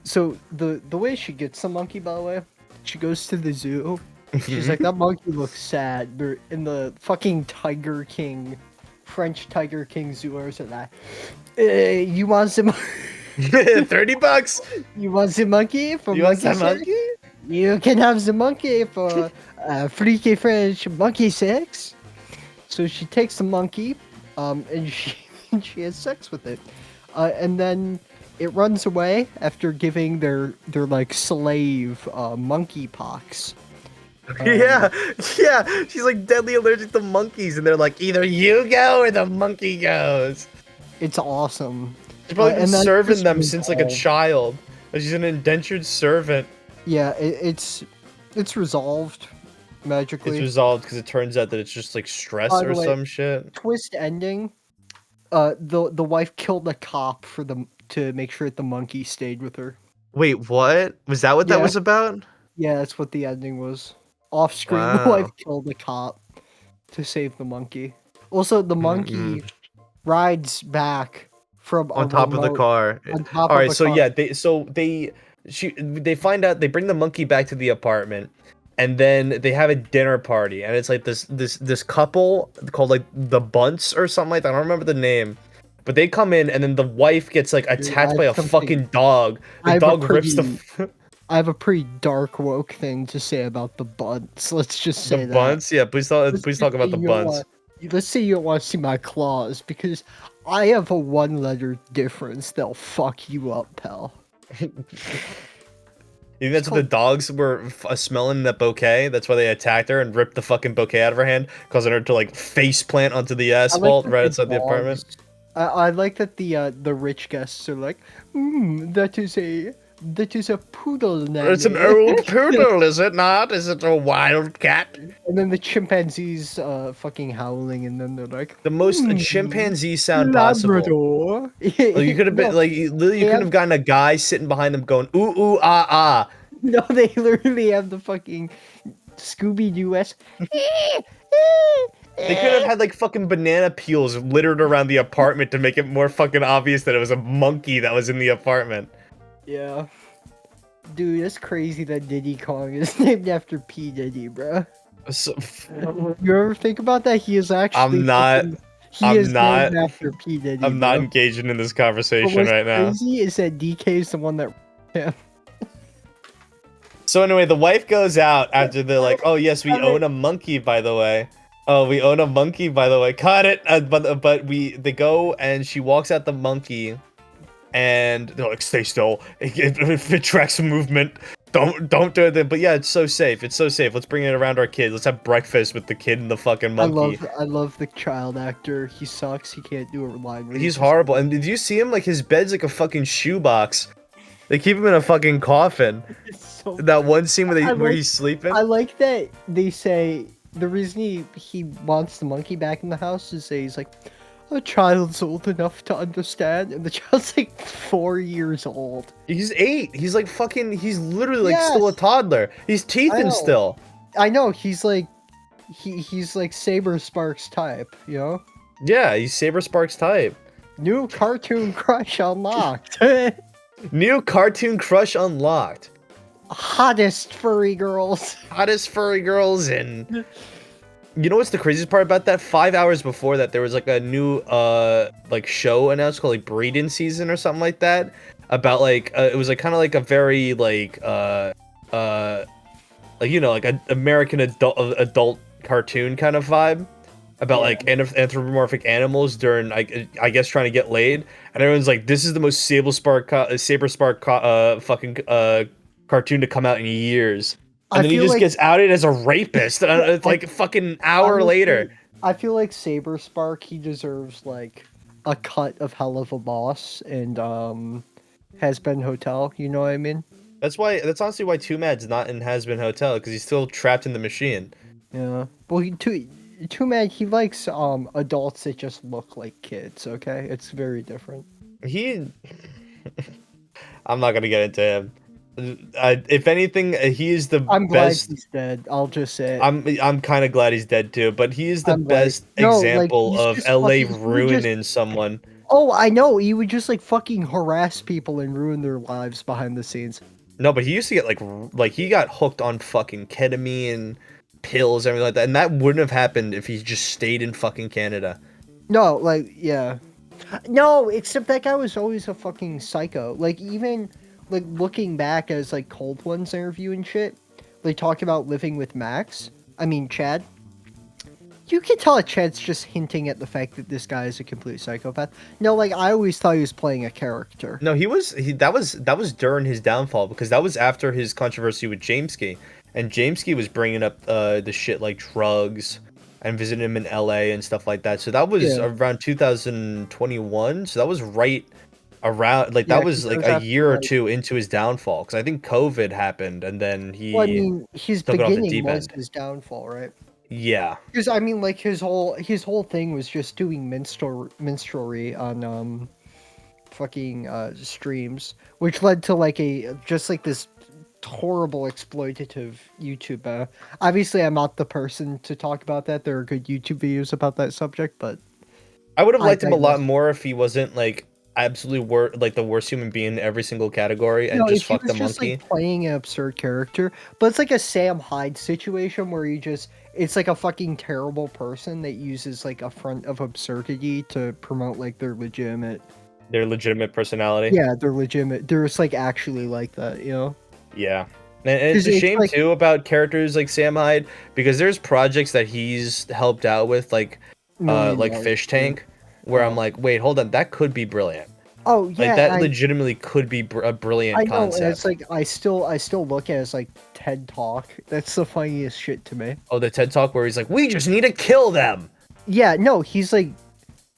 So the way she gets the monkey, by the way, she goes to the zoo. She's like, that monkey looks sad. They're in the fucking Tiger King, French Tiger King zoo or something. You want some? $30. You want some monkey for You want monkey some sex? monkey? You can have the monkey for freaky French monkey sex. So she takes the monkey, and she has sex with it, and then it runs away after giving their like slave monkey pox. Yeah. She's like deadly allergic to monkeys, and they're like, either you go or the monkey goes. It's awesome. She's probably been and then serving just them since like a resolved. child. She's an indentured servant. Yeah, it's resolved magically. It's resolved because it turns out that it's just like stress By the or way- some shit. Twist ending. The wife killed a cop to make sure that the monkey stayed with her. Wait, what? Was that what that Yeah. was about? Yeah, that's what the ending was. Off screen, Wow. the wife killed a cop to save the monkey. Also, the monkey rides back from On top of the car. On top All of right, the so car. yeah, they find out, they bring the monkey back to the apartment, and then they have a dinner party, and it's like this couple called like the Bunts or something like that. I don't remember the name, but they come in, and then the wife gets like attacked by a fucking dog. I The have a dog rips the I have a pretty dark woke thing to say about the Bunts. Let's just say that. Bunts. Yeah, please talk about the You don't Bunts. let's say you don't want to see my claws because I have a one-letter difference. They'll fuck you up, pal. You think that's what the dogs were smelling that bouquet? That's why they attacked her and ripped the fucking bouquet out of her hand, causing her to like face plant onto the asphalt that right the outside the apartment. dogs- I like that the rich guests are like, that is a poodle nanny. It's an old poodle, is it not? Is it a wild cat? And then the chimpanzees fucking howling, and then they're like, The most chimpanzee sound possible. Labrador. Like, you could have been like you literally could have gotten a guy sitting behind them going ooh ooh ah ah. No, they literally have the fucking Scooby-Doo-esque. They could have had like fucking banana peels littered around the apartment to make it more fucking obvious that it was a monkey that was in the apartment. Yeah. Dude, it's crazy that Diddy Kong is named after P. Diddy, bro. So, You ever think about that? He is actually. I'm not- He I'm is not- named after P. Diddy. I'm not bro. engaging in this But conversation what's right now. crazy is that DK is the one that. Yeah. So anyway, the wife goes out after they're like, "Oh yes, we Okay. own a monkey, by the way." Oh, we own a monkey, by the way. Cut it. But they go and she walks at the monkey, and they're like, "Stay still. If it tracks movement, don't do it." But yeah, it's so safe. It's so safe. Let's bring it around our kids. Let's have breakfast with the kid and the fucking monkey. I love the child actor. He sucks. He can't do a line. read. He's horrible. And did you see him? Like his bed's like a fucking shoebox. They keep him in a fucking coffin. It's so That one scene where I where like- he's sleeping. I like that they say the reason he wants the monkey back in the house is that he's like, a child's old enough to understand, and the child's like 4 years old. He's 8. He's like fucking. He's literally like Yes. still a toddler. He's I teething know. still. I know he's like, he's like Saber Sparks type, you know. Yeah, he's Saber Sparks type. New cartoon crush unlocked. New cartoon crush unlocked. Hottest furry girls. Hottest furry girls and. You know what's the craziest part about that? 5 hours before that, there was like a new like show announced called like Breeding Season or something like that. About like it was like kind of like a very like you know like an American adult cartoon kind of vibe. about like anthropomorphic animals during I guess trying to get laid, and everyone's like, this is the most Saber Spark fucking cartoon to come out in years, and I then he feel just like gets outed as a rapist it's like a fucking hour honestly, later. I feel like Saber Spark, he deserves like a cut of Hell of a Boss and Has Been Hotel. You know what I mean? That's honestly why Two Mad's not in Has Been Hotel, because he's still trapped in the machine. Yeah. Well, Too Mad, he likes adults that just look like kids. Okay, it's very different. He I'm not gonna get into him. If anything, he is the I'm glad best. he's dead. I'll just say it. I'm kind of glad he's dead too, but he is the I'm glad. best No, like example he's of just LA fucking. He would just. ruining someone. Oh, I know. He would just like fucking harass people and ruin their lives behind the scenes. No, but he used to get like he got hooked on fucking ketamine, pills, everything like that, and that wouldn't have happened if he just stayed in fucking Canada. No, like yeah. No, except that guy was always a fucking psycho. Like even like looking back as like Cold One's interview and shit, they talk about living with Max. I mean Chad. You can tell Chad's just hinting at the fact that this guy is a complete psychopath. No, like I always thought he was playing a character. No, that was during his downfall, because that was after his controversy with Jameski, and Jameski was bringing up the shit like drugs and visiting him in LA and stuff like that. So that was around 2021. So that was right around like that was like a year or two into his downfall, because I think COVID happened and then he. Well, I mean, his took it off the beginning deep was end. his downfall, right? Yeah. Because I mean, like his whole thing was just doing minstrelry on fucking streams, which led to like this horrible exploitative YouTube. Obviously, I'm not the person to talk about that. There are good YouTube videos about that subject, but I would have liked him a lot digress. more if he wasn't like absolutely like the worst human being in every single category and No, just if he fucked was the just monkey. like playing an absurd character, but it's like a Sam Hyde situation where it's like a fucking terrible person that uses like a front of absurdity to promote like their legitimate. Their legitimate personality. Yeah, they're legitimate. They're just like actually like that, you know? Yeah. And it's 'Cause a it's shame like- too about characters like Sam Hyde, because there's projects that he's helped out with, like $1,000,000, Fish Tank, where I'm Oh. like, wait, hold on, that could be brilliant. Oh yeah, Like that legitimately could be a brilliant I know, concept. and it's like I still look at it as like TED Talk. That's the funniest shit to me. Oh, the TED Talk where he's like, we just need to kill them. Yeah, no, he's like,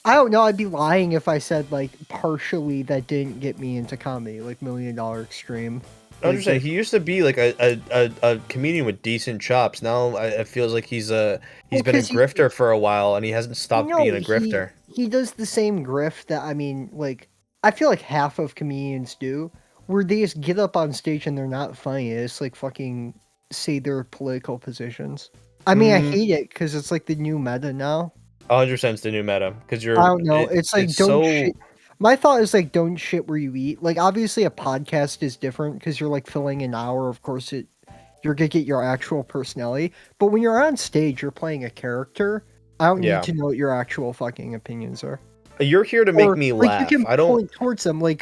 I don't know. I'd be lying if I said like partially that didn't get me into comedy, like $1,000,000 Extreme. I understand. He used to be like a comedian with decent chops. Now it feels like he's been a 'cause grifter for a while, and he hasn't stopped No, being a grifter. He does the same grift that I mean, like I feel like half of comedians do, where they just get up on stage and they're not funny. It's like fucking say their political positions. I mean, I hate it because it's like the new meta now. 100% the new meta, because you're. I don't know. It's like don't so... shit. My thought is like don't shit where you eat. Like obviously a podcast is different because you're like filling an hour. Of course you're gonna get your actual personality. But when you're on stage, you're playing a character. I don't need to know what your actual fucking opinions are. You're here to make me like, laugh. You can I don't point towards them like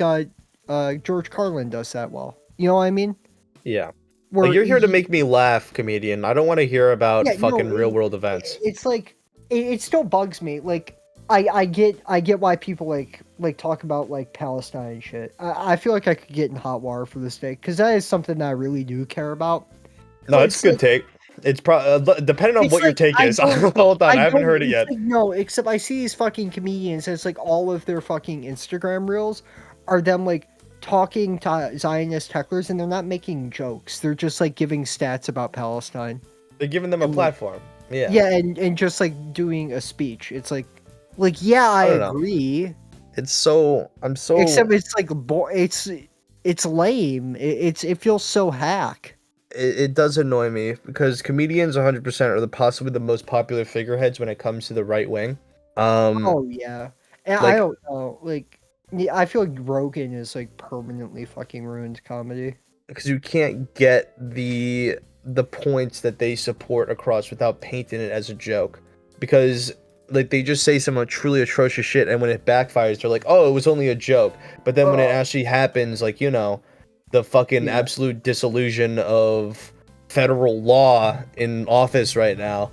George Carlin does that well. You know what I mean? Yeah. Where Like, you're here to make me laugh, comedian. I don't want to hear about fucking real world events. It's like it still bugs me. Like I get why people like talk about like Palestine and shit. I feel like I could get in hot water for this day because that is something that I really do care about. No, it's a good take. It's probably depending on what your take is. Hold on, I haven't heard it yet. Like, no, except I see these fucking comedians. And it's like all of their fucking Instagram reels are them like talking to Zionist hecklers, and they're not making jokes. They're just like giving stats about Palestine. They're giving them a platform. Yeah. Yeah, and just like doing a speech. It's like yeah, I agree. It's so Except it's like it's lame. It feels so hack. It does annoy me because comedians 100% are possibly the most popular figureheads when it comes to the right wing. Oh yeah, and like, I don't know. Like, I feel like Rogan is like permanently fucking ruined comedy because you can't get the points that they support across without painting it as a joke. Because like they just say some truly atrocious shit, and when it backfires, they're like, "Oh, it was only a joke." But then when it actually happens, like the fucking absolute disillusion of federal law in office right now.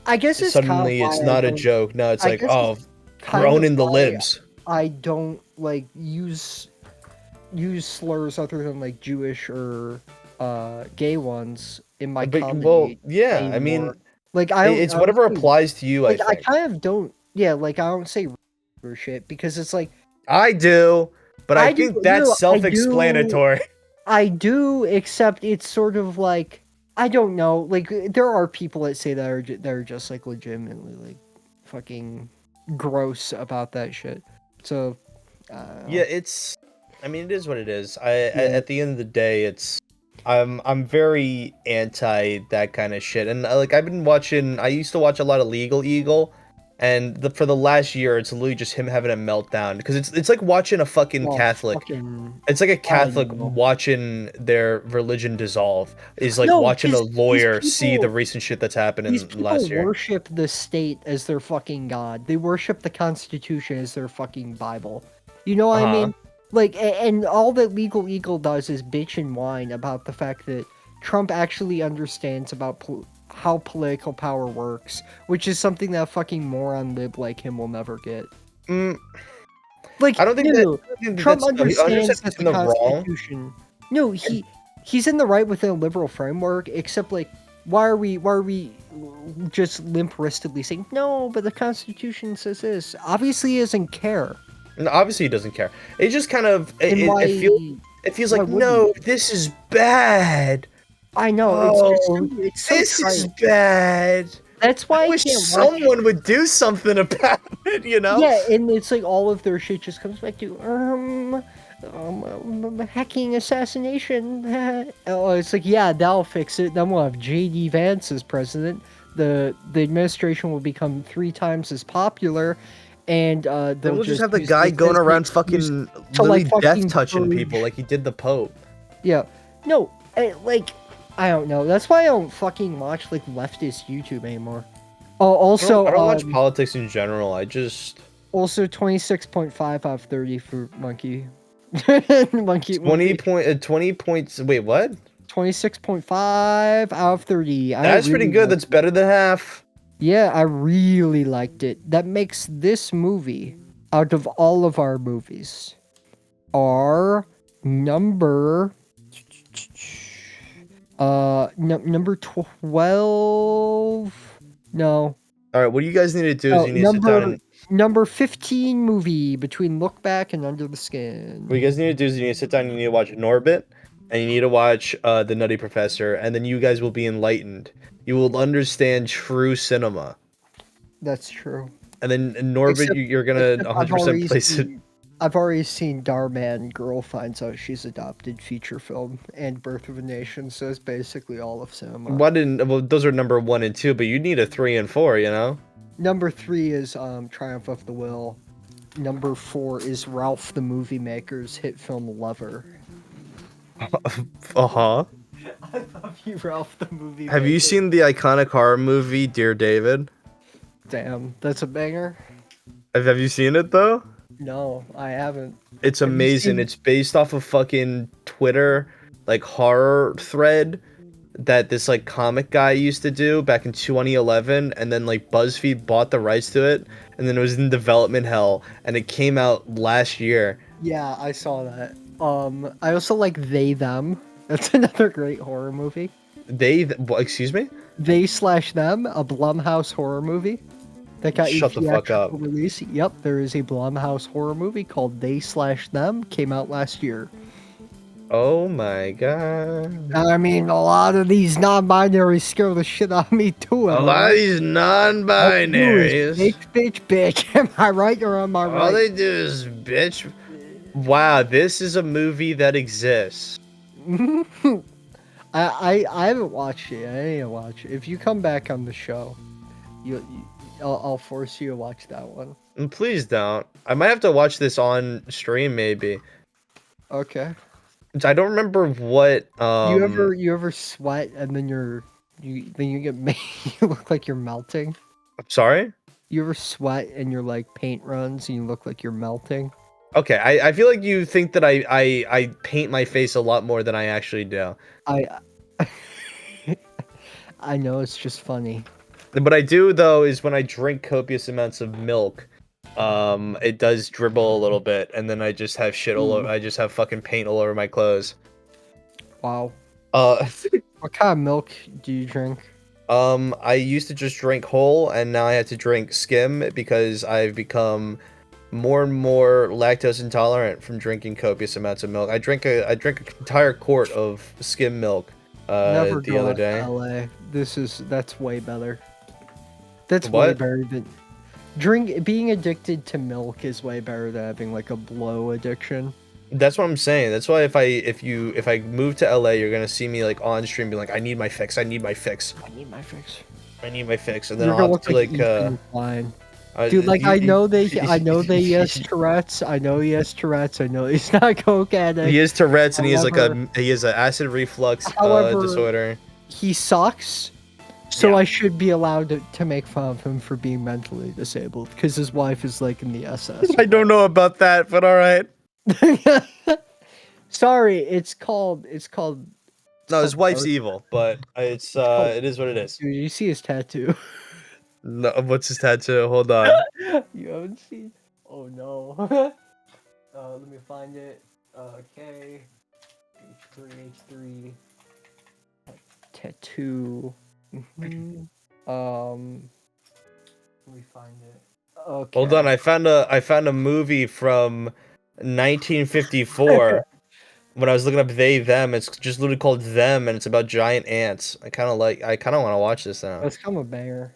I guess it's Suddenly it's not a joke. No, it's like, oh, grown in the libs. I don't like use slurs other than like Jewish or gay ones in my comedy. Well, yeah, anymore. I mean, like it's whatever applies to you. Like, I think I kind of don't. Yeah, like I don't say or shit because it's like I do, but I think that's self-explanatory. I do, except it's sort of like I don't know. Like there are people that say that are just like legitimately like fucking gross about that shit. So yeah, I mean, it is what it is. At the end of the day, I'm very anti that kind of shit. And like I used to watch a lot of Legal Eagle, and for the last year, it's literally just him having a meltdown because it's like watching a fucking Catholic. It's like a Catholic watching their religion dissolve. Is like watching a lawyer see the recent shit that's happened in last year. People worship the state as their fucking god. They worship the Constitution as their fucking Bible. You know what I mean? Like, and all that Legal Eagle does is bitch and whine about the fact that Trump actually understands about how political power works, which is something that a fucking moron lib like him will never get. Like, I don't think Trump understands that the Constitution. No, he's in the right within a liberal framework, except like, why are we just limp-wristedly saying no? But the Constitution says this. Obviously, he doesn't care. No, obviously he doesn't care. It just kind of it feels like no, this is bad. I know it's so this is bad. That's why I wish someone would do something about it, you know? Yeah, and it's like all of their shit just comes back to hacking, assassination. It's like, yeah, that'll fix it. Then we'll have JD Vance as president. The administration will become 3 times as popular. And they'll just have the guy going around fucking literally death touching people like he did the Pope. Yeah. No, like, I don't know. That's why I don't fucking watch like leftist YouTube anymore. Oh, also, I don't watch politics in general. I just also 26.5 out of 30 for Monkey. 20 points. Wait, what? 26.5 out of 30. That's pretty good. That's better than half. Yeah, I really liked it. That makes this movie, out of all of our movies, our number number 12. No. All right, what you guys need to do is you need to sit down and number 15 movie between Look Back and Under the Skin. What you guys need to do is you need to sit down and you need to watch Norbit, and you need to watch The Nutty Professor, and then you guys will be enlightened. You will understand true cinema. That's true. And then in Norbit, you're gonna 100% place it. I've already seen Darman Girl Finds Out She's Adopted feature film and Birth of a Nation, so it's basically all of cinema. Well, those are number 1 and 2, but you need a 3 and 4, you know? Number 3 is Triumph of the Will. Number 4 is Ralph the Movie Maker's hit film Lover. Uh-huh. I love you, Ralph the Movie Maker. Have you seen the iconic horror movie Dear David? Damn, that's a banger. Have you seen it though? No, I haven't. It's amazing. It's based off of fucking Twitter, like horror thread that this like comic guy used to do back in 2011, and then like BuzzFeed bought the rights to it, and then it was in development hell, and it came out last year. Yeah, I saw that. I also like They Them. That's another great horror movie. Excuse me? They/Them, a Blumhouse horror movie. That got Shut the fuck up. Release. Yep, there is a Blumhouse horror movie called They/Them. Came out last year. Oh my god. I mean, a lot of these non-binaries scare the shit out of me too. A lot of these non-binaries. Bitch. Am I right or am I right? All they do is bitch. Wow, this is a movie that exists. I haven't watched it. I need to watch it. If you come back on the show, I'll force you to watch that one. Please don't. I might have to watch this on stream maybe. Okay. I don't remember what. You ever sweat and then you get you look like you're melting? I'm sorry? You ever sweat and your like paint runs and you look like you're melting? Okay, I feel like you think that I paint my face a lot more than I actually do. I know, it's just funny. What I do though is when I drink copious amounts of milk, it does dribble a little bit, and then I just have shit all over. I just have fucking paint all over my clothes. Wow. Uh, What kind of milk do you drink? I used to just drink whole, and now I have to drink skim because I've become more and more lactose intolerant from drinking copious amounts of milk. I drank an entire quart of skim milk Never the go other out to day. LA. That's way better. That's way What? better than being addicted to milk is way better than having like a blow addiction. That's what I'm saying. That's why if I move to LA, you're gonna see me like on stream being like, I need my fix, I need my fix, I need my fix. I need my fix, and then You're I'll gonna have look to like like Ethan Klein. Dude, like I know he has Tourette's. I know he has Tourette's. I know he's not coke addict. He has Tourette's, and he has However- an acid reflux However- disorder. He sucks. So Yeah. I should be allowed to make fun of him for being mentally disabled because his wife is like in the SS. I don't know about that, but all right. Sorry, it's called. No, his wife's Burke. evil, but it is what it is. Dude, you see his tattoo? No, what's his tattoo? Hold on. You haven't seen? Oh no. Let me find it. Okay. H3. Tattoo. Mhm. Let me find it. Okay. Hold on, I found a movie from 1954. When I was looking up they them, it's just literally called Them, and it's about giant ants. I kind of want to watch this now. That's kind of a banger.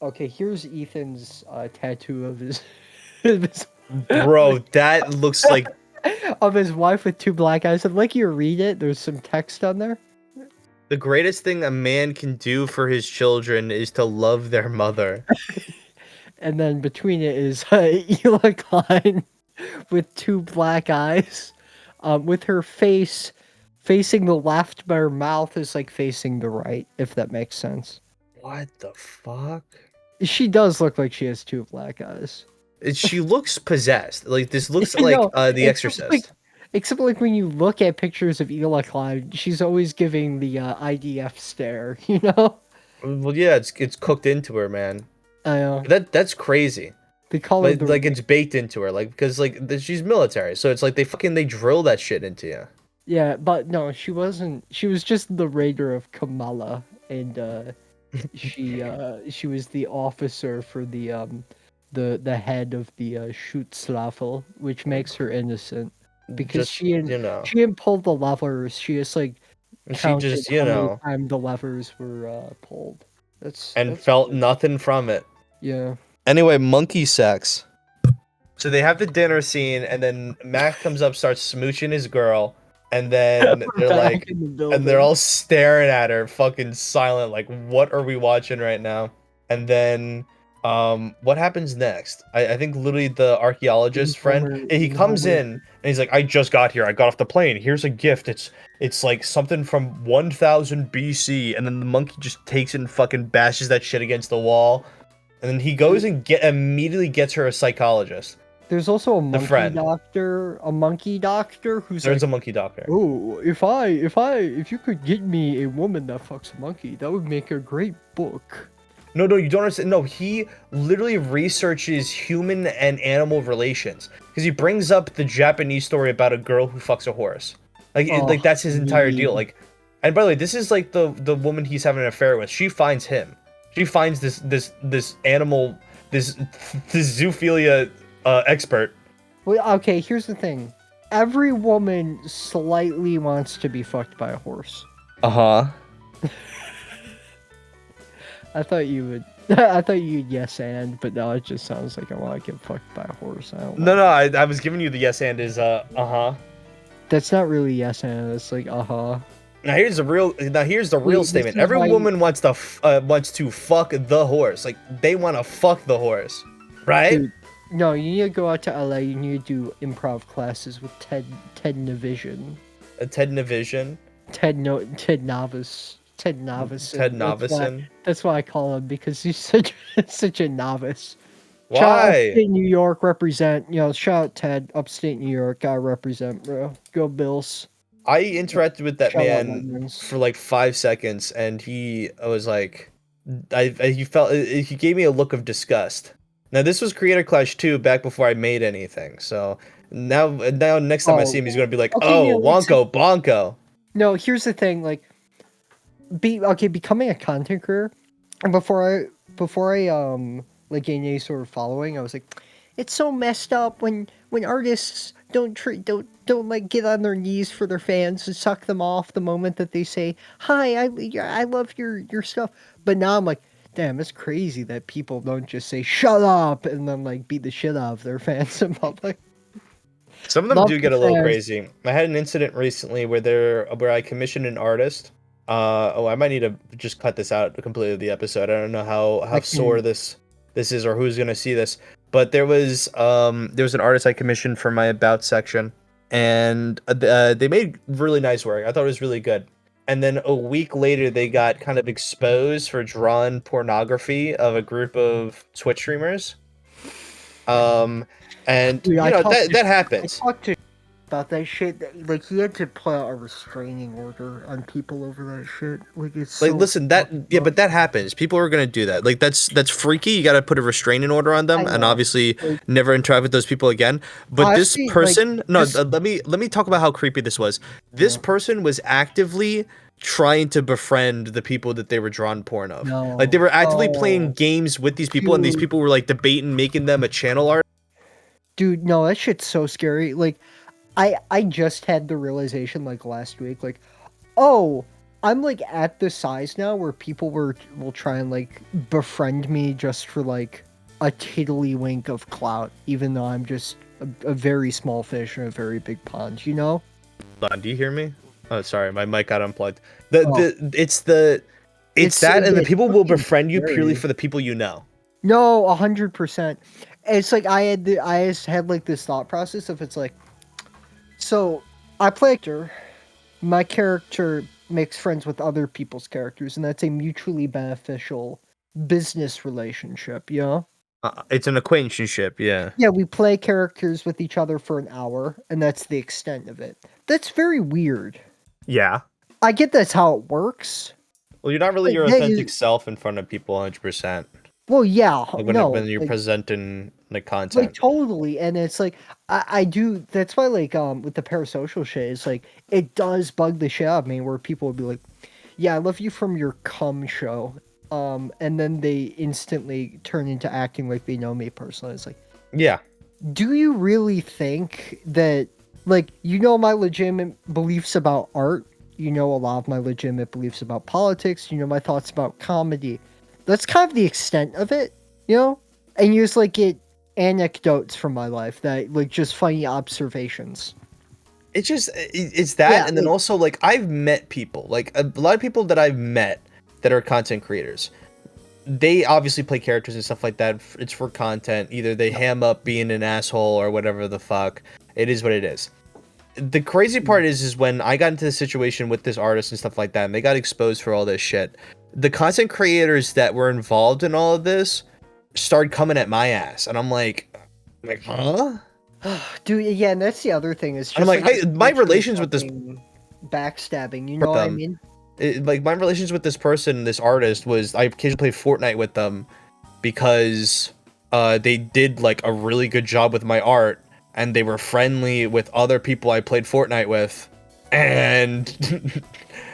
Okay, here's Ethan's tattoo of his, Bro, that looks like of his wife with two black eyes. I'd like you to read it. There's some text on there. the greatest thing a man can do for his children is to love their mother. And then between it is Hila Klein with two black eyes, with her face facing the left, but her mouth is like facing the right, if that makes sense. What the fuck? She does look like she has two black eyes. She looks possessed. Like this looks No, like The except Exorcist. Except like when you look at pictures of Hila Klein, she's always giving the IDF stare, you know? Well, yeah, it's cooked into her, man. I know. That's crazy. They call her Like it's baked into her, like because like she's military, so it's like they drill that shit into you. Yeah, but no, she wasn't. She was just the raider of Kamala, and she was the officer for the head of the Schutzstaffel, which makes her innocent because Just, she didn't you know, she didn't pull the levers. She just like she counted just how many times the levers were pulled. That's felt nothing from it. Yeah. Anyway, monkey sex. So they have the dinner scene, and then Mac comes up, starts smooching his girl, and then they're like, and they're all staring at her, fucking silent, like, what are we watching right now? And then, what happens next? I think literally the archaeologist friend, he comes in, and he's like, I just got here, I got off the plane, here's a gift, it's like something from 1000 BC, and then the monkey just takes it and fucking bashes that shit against the wall. And then he goes and immediately gets her a psychologist. There's also a monkey friend. doctor. A monkey doctor who's There's like, a monkey doctor. oh, if you could get me a woman that fucks a monkey, that would make a great book. No, you don't understand. No, he literally researches human and animal relations because he brings up the Japanese story about a girl who fucks a horse. Like that's his entire deal. Like, and by the way, this is like the woman he's having an affair with. She finds him. She finds this animal, this zoophilia expert. Well, okay, here's the thing. Every woman slightly wants to be fucked by a horse. Uh-huh. I thought you would. I thought you'd yes and, but no, it just sounds like I want to get fucked by a horse. No, I was giving you the yes and is uh-huh. That's not really yes and. It's like uh-huh. Now here's the real statement. Every woman wants to fuck the horse. Like they want to fuck the horse, right? Dude, no, you need to go out to LA. You need to do improv classes with Ted Navision. Ted Navision. Ted Novice. Ted Novice. Ted Novison. That's why I call him, because he's such a novice. Why? Shout out upstate New York, represent. You know, shout out Ted, upstate New York. Gotta represent, bro. Go Bills. I interacted with that Shout out man Lemons. for like 5 seconds, and he was like, he gave me a look of disgust. Now this was Creator Clash 2 back before I made anything. So now next time I see him, he's gonna be like, Okay, oh, yeah, Wonko Bonko. No, here's the thing, like, becoming a content creator, and before I like gained any sort of following, I was like, it's so messed up when artists don't like get on their knees for their fans and suck them off the moment that they say, hi, I love your stuff. But now I'm like, damn, it's crazy that people don't just say shut up and then like beat the shit out of their fans in public. Some of them Love do the get a little fans. crazy. I had an incident recently where I commissioned an artist. I might need to just cut this out completely of the episode. I don't know how sore this is or who's gonna see this. But there was an artist I commissioned for my about section, and they made really nice work. I thought it was really good. And then a week later, they got kind of exposed for drawn pornography of a group of Twitch streamers. And Dude, you know that happens. I talked to about that shit. Like he had to put out a restraining order on people over that shit. Like it's Like, so listen, but that happens. People are gonna do that. Like, that's freaky. You gotta put a restraining order on them, I and know. obviously Like, never interact with those people again. But this honestly, like, person, no, this- let me talk about how creepy this was. This person was actively trying to befriend the people that they were drawn porn of. No. Like, they were actively Oh, playing games with these people, and these dude. people were like debating making them a channel art. Dude, no, that shit's so scary. Like, I just had the realization like last week, like, oh, I'm like at the size now where people will try and like befriend me just for like a tiddlywink of clout, even though I'm just a very small fish in a very big pond, you know? Hold on, do you hear me? Oh, sorry, my mic got unplugged. Oh. It's that, and the It's people will fucking befriend you purely scary. for the people you know. No, 100%. It's like I just had like this thought process of it's like, so I play actor, my character makes friends with other people's characters, and that's a mutually beneficial business relationship, you know? It's an acquaintanceship, yeah. Yeah, we play characters with each other for an hour, and that's the extent of it. That's very weird. Yeah. I get that's how it works. Well, you're not really But your that authentic is- self in front of people 100%. Well, yeah, Like no, when you're like, presenting the like content. totally, and it's like I do. That's why like with the parasocial shit, it's like it does bug the shit out of me where people would be like, "Yeah, I love you from your cum show," and then they instantly turn into acting like they know me personally. It's like, Yeah. do you really think that like you know my legitimate beliefs about art? You know a lot of my legitimate beliefs about politics. You know my thoughts about comedy. That's kind of the extent of it, you know? And you just like get anecdotes from my life that like just funny observations. It's that, Yeah, and then like- also like I've met people, like a lot of people that I've met that are content creators. They obviously play characters and stuff like that. It's for content. Either they ham up being an asshole or whatever the fuck. It is what it is. The crazy part is when I got into the situation with this artist and stuff like that, and they got exposed for all this shit. The content creators that were involved in all of this started coming at my ass, and I'm like, huh? Dude, yeah, and that's the other thing is just And I'm like, this my culture of relations with this fucking backstabbing, you know what I them. mean? Like my relations with this person, this artist, was I occasionally played Fortnite with them because they did like a really good job with my art, and they were friendly with other people I played Fortnite with, and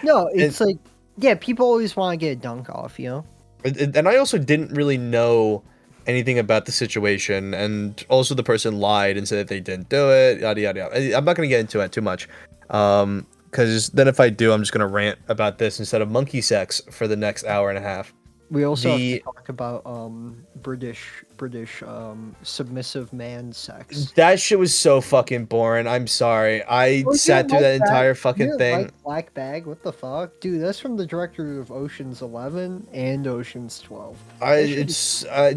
No, it's like yeah, people always want to get a dunk off, you know? and I also didn't really know anything about the situation, and also the person lied and said that they didn't do it, yada yada yada. I'm not gonna get into it too much, because then if I do, I'm just gonna rant about this instead of monkey sex for the next hour and a half. We also have The- to talk about British submissive man sex. That shit was so fucking boring. I'm sorry. I Oh, you sat didn't through that like entire You fucking didn't thing. like Black Bag? What the fuck? Dude, that's from the director of Ocean's 11 and Ocean's 12.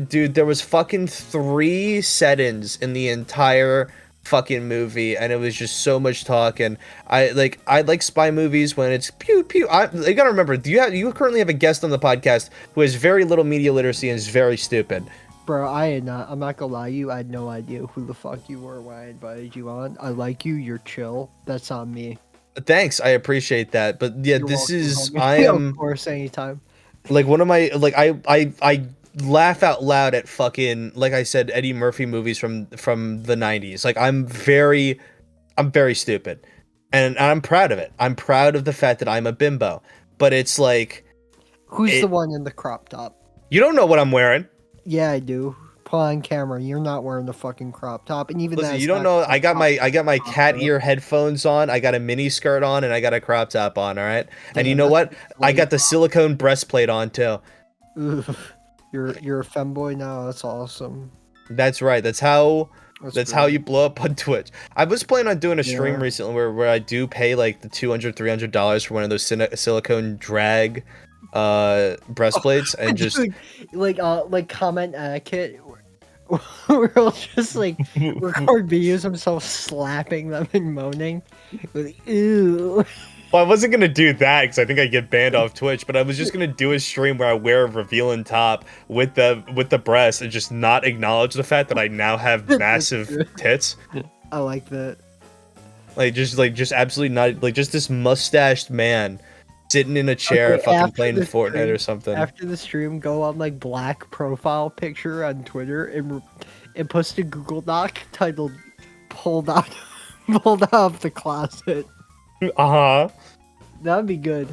Dude, there was fucking 3 set-ins in the entire fucking movie, and it was just so much talk. And I like spy movies when it's pew pew. You gotta remember, you currently have a guest on the podcast who has very little media literacy and is very stupid. Bro, I'm not gonna lie to you, I had no idea who the fuck you were when I invited you on. I like you, you're chill. That's on me. Thanks, I appreciate that. But yeah, You're this welcome, is homie. I Of am. course, anytime. Like one of my I laugh out loud at fucking, like I said, Eddie Murphy movies from the 90s. Like I'm very stupid. And I'm proud of it. I'm proud of the fact that I'm a bimbo. But it's like, Who's the one in the crop top? you don't know what I'm wearing. Yeah, I do. Pull on camera. You're not wearing the fucking crop top, and even Listen, that's you don't not know. crop I got my top, cat bro. ear headphones on. I got a mini skirt on, and I got a crop top on. All right. And you Damn, know what? that's I got the like- silicone breastplate on too. Oof. You're a femboy now. That's awesome. That's right. That's how That's how great. you blow up on Twitch. I was planning on doing a stream Yeah. recently where I do pay like the $200-$300 for one of those silicone drag breastplates and just Dude, like comment etiquette. We'll just like record videos of himself slapping them and moaning. Like, ew. Well, I wasn't gonna do that because I think I get banned off Twitch, but I was just gonna do a stream where I wear a revealing top with the breast and just not acknowledge the fact that I now have massive tits. I like that. Like just absolutely not, like just this mustached man sitting in a chair Okay, fucking after playing the Fortnite stream- or something. After the stream, go on like black profile picture on Twitter and post a Google Doc titled "Pulled out, pulled out of the closet." Uh-huh. That'd be good.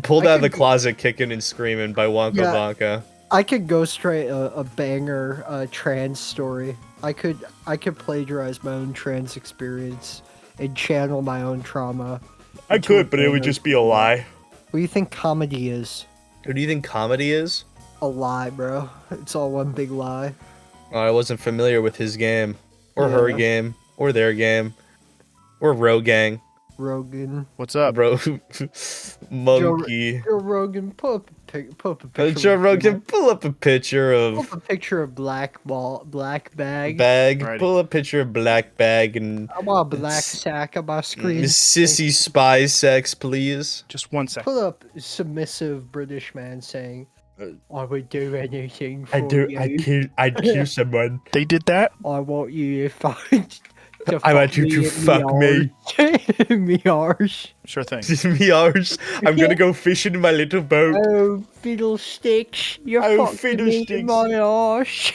Pulled I out of the could- closet kicking and screaming by Wonko Yeah. Bonko. I could ghostwrite a banger trans story. I could plagiarize my own trans experience and channel my own trauma. I into a could, but it would banger. just be a lie. What do you think comedy is? What do you think comedy is? A lie, bro. It's all one big lie. Oh, I wasn't familiar with his game. Or her Yeah. game. Or their game. Or Rogang. Rogan. What's up? Bro, monkey. Joe Rogan, pull up a picture. Joe Rogan, pull up a picture Pull of up a picture of black bag. bag. Righty. Pull a picture of black bag and I want a black sack on my screen. sissy spy sex, please. Just 1 second. Pull up submissive British man saying, "I would do anything for I'd kill someone. They did that? I want you to fight." I want you to fuck me. Me arse. Sure thing. Me arse. I'm gonna go fishing in my little boat. Oh, fiddlesticks. You're Oh, fucking me in fiddlesticks. my arse.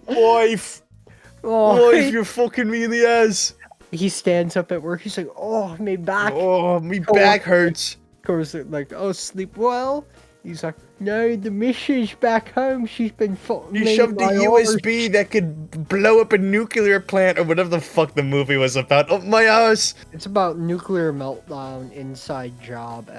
Wife, Oh, wife, you're fucking me in the ass. he stands up at work. He's like, "Oh, my back." Oh, me back hurts. Goes like, "Oh, sleep well." He's like, "No, the missus back home. She's been fucking You me in shoved the my USB that could blow up a nuclear plant or whatever the fuck the movie was about up my ass. It's about nuclear meltdown inside job.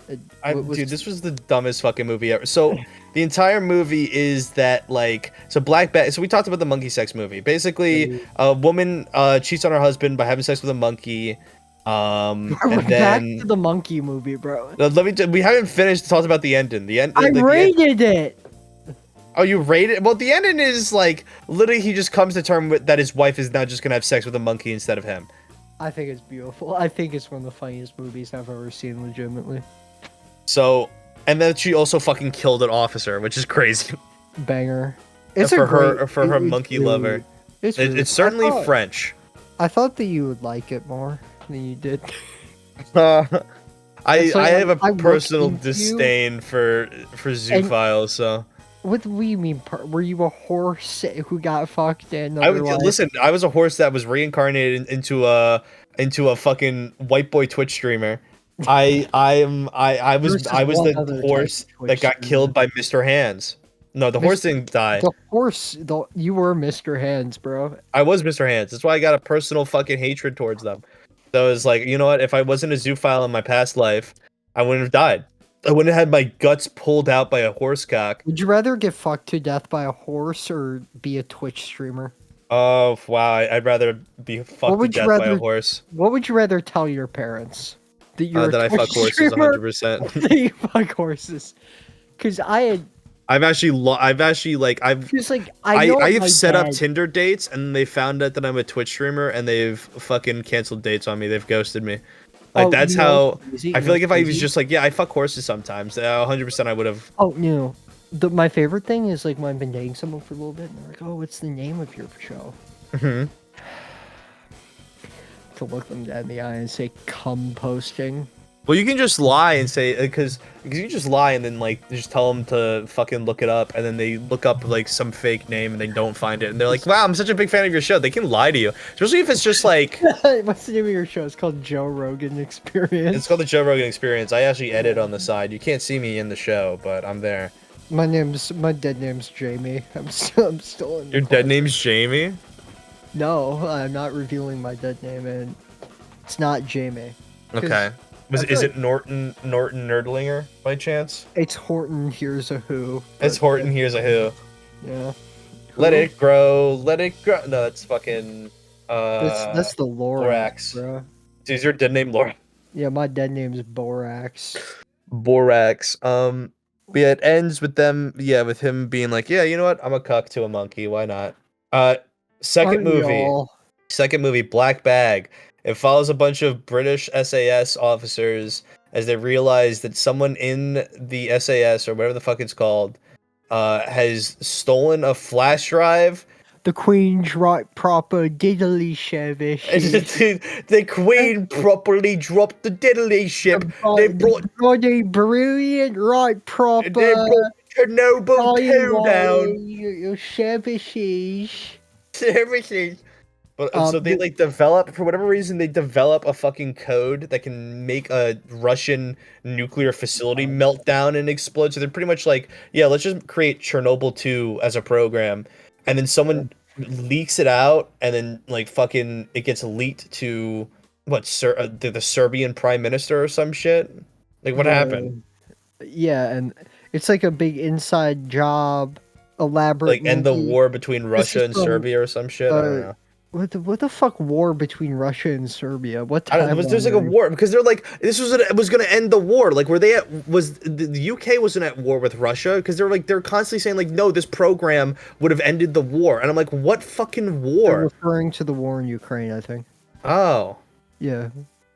Dude, this was the dumbest fucking movie ever. So the entire movie is that like, so black bag. So we talked about the monkey sex movie. Basically, a woman cheats on her husband by having sex with a monkey. And Back then to the monkey movie, bro. we haven't finished to talk about the ending. The end. I like, the end- rated it. Oh, you rate it? Well, the ending is like literally he just comes to terms with that his wife is now just gonna have sex with a monkey instead of him. I think it's beautiful. I think it's one of the funniest movies I've ever seen, legitimately. So, and then she also fucking killed an officer, which is crazy. Banger. For her great- for her it's monkey really- lover. It's, It's really- certainly I thought, French. I thought that you would like it more than you did. I It's like, have a I looked personal into you, disdain for zoophiles, so What do you mean? Were you a horse who got fucked in? I would listen. I was a horse that was reincarnated into a fucking white boy Twitch streamer. I was Versus one other the type horse of Twitch that got streamer. killed by Mr. Hands. No, the horse didn't die. The horse, you were Mr. Hands, bro. I was Mr. Hands. That's why I got a personal fucking hatred towards them. So it's like, you know what? If I wasn't a zoophile in my past life, I wouldn't have died. I wouldn't have had my guts pulled out by a horse cock. Would you rather get fucked to death by a horse or be a Twitch streamer? Oh, wow. I'd rather be fucked to would you death by a rather- horse What would you rather tell your parents? That you're than a I Twitch fuck horses streamer? 100%. That you fuck horses. Because I've just like know I've my set up dad- Tinder dates and they found out that I'm a Twitch streamer and they've fucking canceled dates on me. They've ghosted me. Like Oh, that's you know how what's crazy? I You feel know like if I what's was crazy? just like, yeah, I fuck horses sometimes. 100% I would have. Oh no, my favorite thing is like when I've been dating someone for a little bit and they're like, "Oh, what's the name of your show?" Mhm. To look them dead in the eye and say "cum posting." Well, you can just lie and say because you just lie and then like just tell them to fucking look it up, and then they look up like some fake name and they don't find it, and they're like, "Wow, I'm such a big fan of your show." They can lie to you, especially if it's just like. What's the name of your show? It's called Joe Rogan Experience. It's called the Joe Rogan Experience. I actually edit on the side. You can't see me in the show, but I'm there. My dead name's Jamie. I'm still in. Your dead name's Jamie? No, I'm not revealing my dead name, and it's not Jamie. Okay. Is it Norton Nerdlinger by chance? It's Horton. Here's a Who. It's Horton. Here's a Who. Yeah. Let it grow. Let it grow. No, that's fucking. That's the Lorax, bro. Is your dead name Laura? Yeah, my dead name's Borax. Borax. But yeah, it ends with them. Yeah, with him being like, yeah, you know what? I'm a cuck to a monkey. Why not? Second movie, Black Bag. It follows a bunch of British SAS officers as they realize that someone in the SAS or whatever the fuck it's called has stolen a flash drive. The Queen's right proper diddly service. The Queen properly dropped the diddly ship. They brought a brilliant right proper. They brought Chernobyl 2 down. Your services. Services. But so they like develop, for whatever reason, they develop a fucking code that can make a Russian nuclear facility melt down and explode. So they're pretty much like, yeah, let's just create Chernobyl 2 as a program. And then someone leaks it out, and then like fucking it gets leaked to the Serbian prime minister or some shit. Like what happened? Yeah, and it's like a big inside job, elaborate. Like end the war between Russia and Serbia or some shit. I don't know. What the fuck war between Russia and Serbia? What time? There's like a war because they're like it was gonna end the war. Like were they the UK wasn't at war with Russia because they're constantly saying like no, this program would have ended the war, and I'm like, what fucking war? They're referring to the war in Ukraine, I think. Oh. Yeah.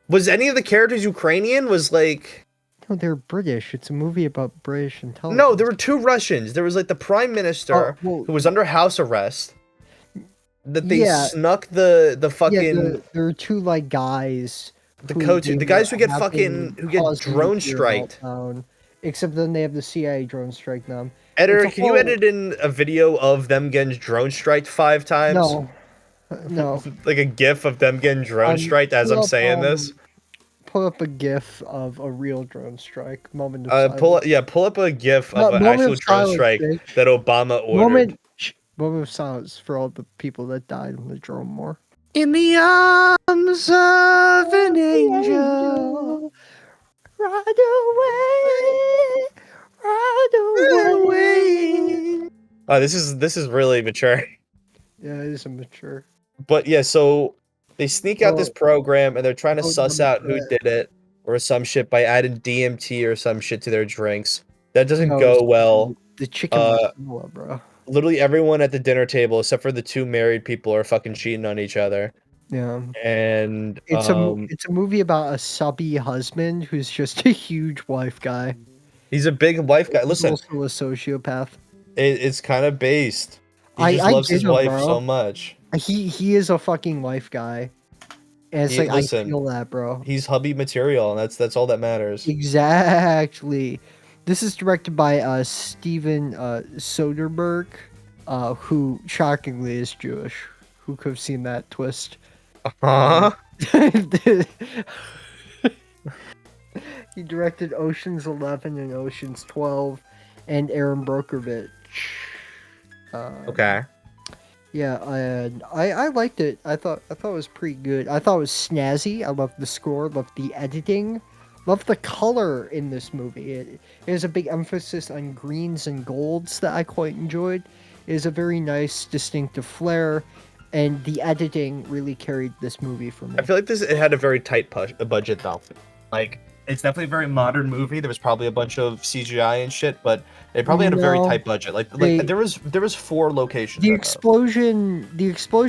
Was any of the characters Ukrainian? Was like. No, they're British. It's a movie about British intelligence. No, there were 2 Russians. There was like the prime minister who was under house arrest. That they snuck the fucking. Yeah, there are 2 like guys. The guys who get drone striked. Except then they have the CIA drone strike them. Editor, can you edit in a video of them getting drone striked 5 times? No. Like a GIF of them getting drone striked as I'm saying this. Pull up a GIF of a real drone strike. Moment of silence. Pull up a GIF of an actual drone strike that Obama ordered. Moment of silence for all the people that died in the drone war. In the arms of an angel, ride away. Oh, this is really mature. Yeah, it is mature. But yeah, so they sneak out this program and they're trying to suss out who did it or some shit by adding DMT or some shit to their drinks. That doesn't go well. The chicken masala, bro. Literally everyone at the dinner table except for the 2 married people are fucking cheating on each other. Yeah. And it's a movie about a subby husband who's just a huge wife guy. He's a big wife guy. Listen, he's also a sociopath. It's kind of based. He just loves his wife so much. He is a fucking wife guy. And it's I feel that, bro. He's hubby material, and that's all that matters. Exactly. This is directed by Steven Soderbergh, who shockingly is Jewish. Who could have seen that twist? He directed Ocean's 11 and Ocean's 12, and Aaron Brockovich. Okay. Yeah, and I liked it. I thought it was pretty good. I thought it was snazzy. I loved the score, loved the editing, loved the color in this movie. It has a big emphasis on greens and golds that I quite enjoyed. It is a very nice, distinctive flair, and the editing really carried this movie for me. I feel like it had a very tight budget though. Like, it's definitely a very modern movie. There was probably a bunch of CGI and shit, but they probably had a very tight budget. Like there was 4 locations. The explosion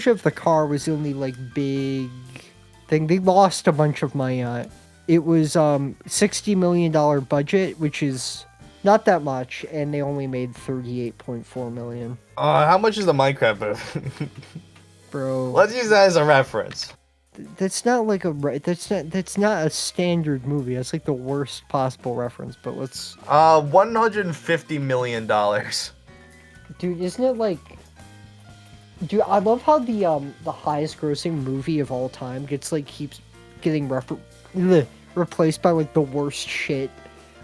of the car was the only like big thing. They lost a bunch of money on it. It was $60 million budget, which is not that much, and they only made $38.4 million. How much is the Minecraft movie? Bro. Let's use that as a reference. That's not like that's not a standard movie. That's like the worst possible reference. But let's. $150 million. Dude, isn't it like? Dude, I love how the highest grossing movie of all time keeps getting replaced by like the worst shit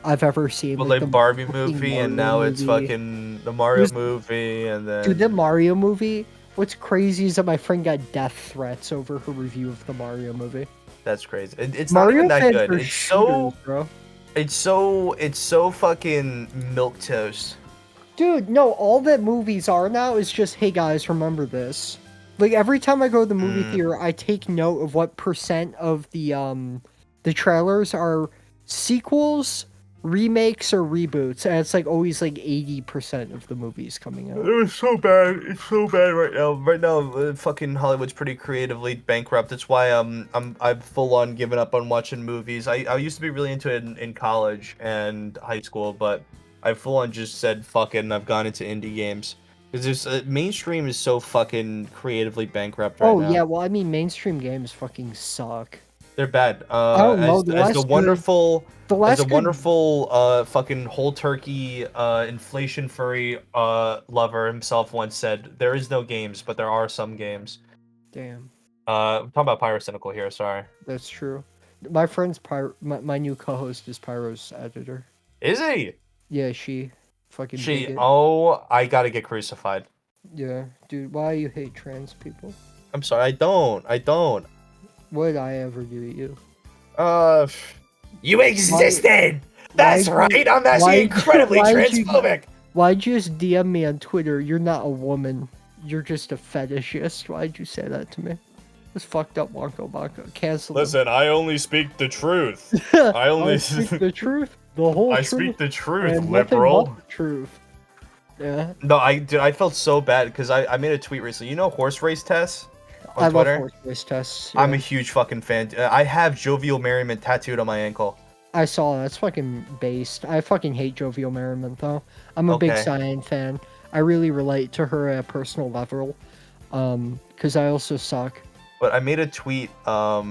I've ever seen. Well, like the Barbie movie, and now it's fucking the Mario movie, and then... Dude, the Mario movie, what's crazy is that my friend got death threats over her review of the Mario movie. That's crazy. It's Mario not even that good. It's shooters, bro. It's so fucking milquetoast. Dude, no, all that movies are now is just, hey guys, remember this. Like, every time I go to the movie theater, I take note of what percent of the trailers are sequels, remakes, or reboots, and it's like always like 80% of the movies coming out. It's so bad. It's so bad right now. Right now, fucking Hollywood's pretty creatively bankrupt. That's why I've full on given up on watching movies. I used to be really into it in college and high school, but I full on just said fuck it, and I've gone into indie games. Because there's mainstream is so fucking creatively bankrupt right now. Oh yeah, well I mean mainstream games fucking suck. They're bad. I don't know. As the wonderful fucking whole turkey inflation furry lover himself once said, "There is no games, but there are some games." Damn. I'm talking about Pyrocynical here. Sorry. That's true. My friend's my new co-host is Pyro's editor. Is he? Yeah, she. Fucking. She. bigot. Oh, I gotta get crucified. Yeah, dude. Why you hate trans people? I'm sorry. I don't. What did I ever do to you? You existed. That's right. I'm actually incredibly transphobic. Why'd you just DM me on Twitter? You're not a woman. You're just a fetishist. Why'd you say that to me? It's fucked up, Wonko Bonko. Cancel. Listen, I only speak the truth. I only speak the truth. The whole truth. I speak the truth, and liberal. nothing but the truth. Yeah. No, I felt so bad because I made a tweet recently. You know horse race tests on Twitter? Love horse race tests. Yeah. I'm a huge fucking fan. I have Jovial Merriment tattooed on my ankle. I saw that. That's fucking based. I fucking hate Jovial Merriment though. I'm a big Cyan fan. I really relate to her at a personal level. Because I also suck. But I made a tweet, I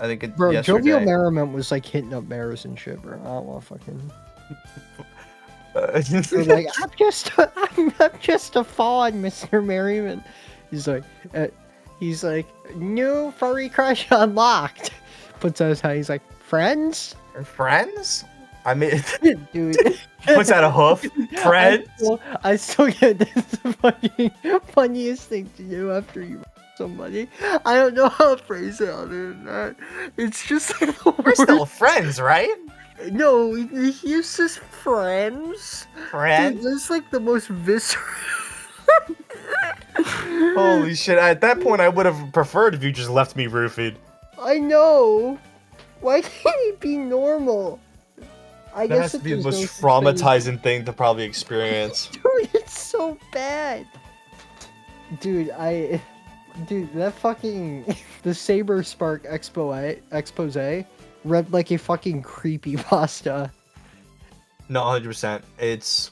think Bro, yesterday. Jovial Merriment was like hitting up mares and shit, bro. I don't want fucking... like, I'm just a fawn, Mr. Merriman. He's like, new furry crush unlocked. Puts out his hand, he's like, friends? Friends? I mean, dude. Puts out a hoof. Friends? I still get this the fucking funniest thing to do after you somebody. I don't know how to phrase it other than that. It's just like we're still friends, right? No, he uses friends. Friends? Dude, that's like the most visceral. Holy shit! At that point, I would have preferred if you just left me roofied. I know. Why can't he be normal? I That guess has to be the most traumatizing thing to probably experience. Dude, it's so bad. Dude, that fucking the Saber Spark expose read like a fucking creepypasta. No, 100%. It's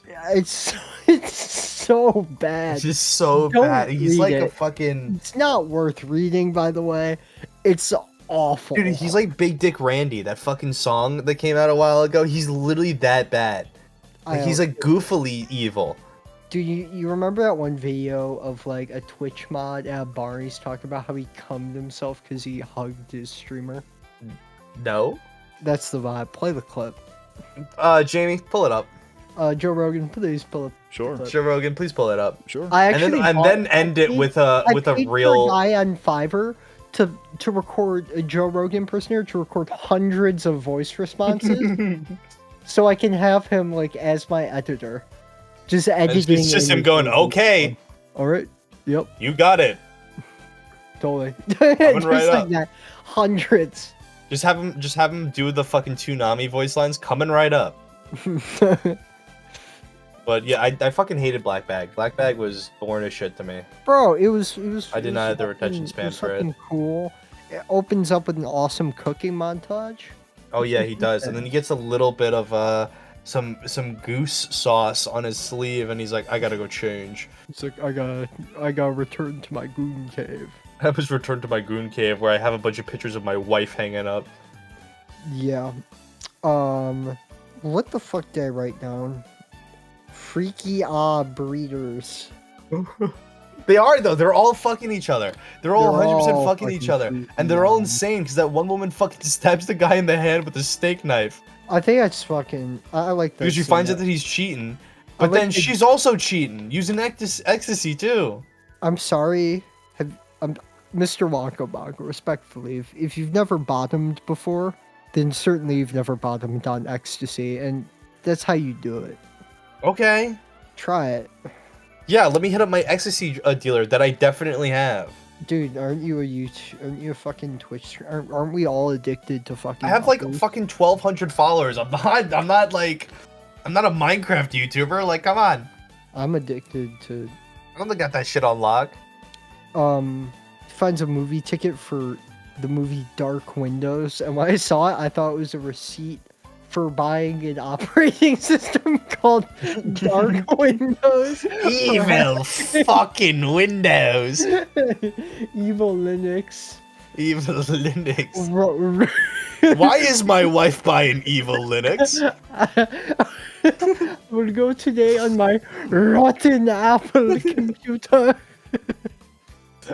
so bad. It's just so bad. He's like a fucking... It's not worth reading, by the way. It's awful. Dude, he's like Big Dick Randy, that fucking song that came out a while ago. He's literally that bad. Like, he's like goofily evil. Dude, you remember that one video of like a Twitch mod at Barney's talking about how he cummed himself because he hugged his streamer? No. That's the vibe. Play the clip. Jamie, pull it up. Joe Rogan, please pull up. Sure. Joe Rogan, please pull it up. Sure. I actually and then end it with a real guy on Fiverr to record a Joe Rogan impersonator to record hundreds of voice responses, so I can have him like as my editor, just editing. It's just him going, "Okay, all right, yep, you got it." Totally. Coming right up. That. Hundreds. Just have him do the fucking Toonami voice lines coming right up. But yeah, I fucking hated Black Bag. Black Bag was boring as shit to me. Bro, it was. I did not have the retention span for it. Cool. It opens up with an awesome cooking montage. Oh yeah, he does, and then he gets a little bit of some goose sauce on his sleeve, and he's like, "I gotta go change." It's like I gotta return to my goon cave. I was returned to my goon cave where I have a bunch of pictures of my wife hanging up. Yeah. What the fuck did I write down? Freaky breeders. They are though. They're all fucking each other. They're all They're 100% all fucking each fucking other, freaky, and they're all man. insane because that one woman fucking stabs the guy in the hand with a steak knife I think that's fucking. I like that. because she scene. finds out that he's cheating, but like then the- she's also cheating using ecstasy too. I'm sorry. I'm Mr. Wonko Bonko, respectfully. If you've never bottomed before, then certainly you've never bottomed on ecstasy, and that's how you do it. Okay. Try it. Yeah, let me hit up my ecstasy dealer that I definitely have. Dude, aren't you a fucking Twitch? Aren't we all addicted to fucking? I have like Bonko? fucking 1,200 followers. I'm not a Minecraft YouTuber. Like, come on. I'm addicted to. I don't think I got that shit on lock. Finds a movie ticket for the movie Dark Windows, and when I saw it, I thought it was a receipt for buying an operating system called Dark Windows. Evil fucking Windows. Evil Linux. Evil Linux. Ro- Why is my wife buying evil Linux? We'll go today on my rotten Apple computer.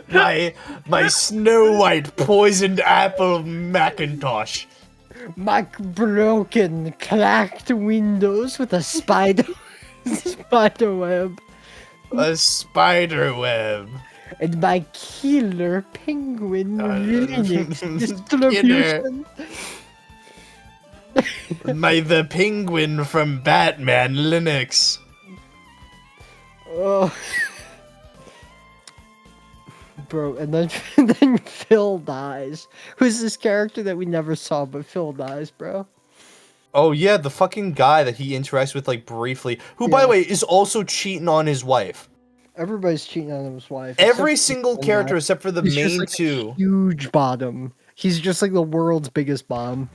My Snow White poisoned apple Macintosh. My broken, cracked windows with a spider web. A spider web. And my killer penguin Linux killer. distribution. The penguin from Batman Linux. Oh. Bro, and then Phil dies. Who's this character that we never saw, but Phil dies, bro. Oh yeah, the fucking guy that he interacts with like briefly, who by the Yeah. way is also cheating on his wife. Everybody's cheating on his wife. Every except single Phil character dies. except for the He's just main like a two huge bottom. He's just like the world's biggest bomb.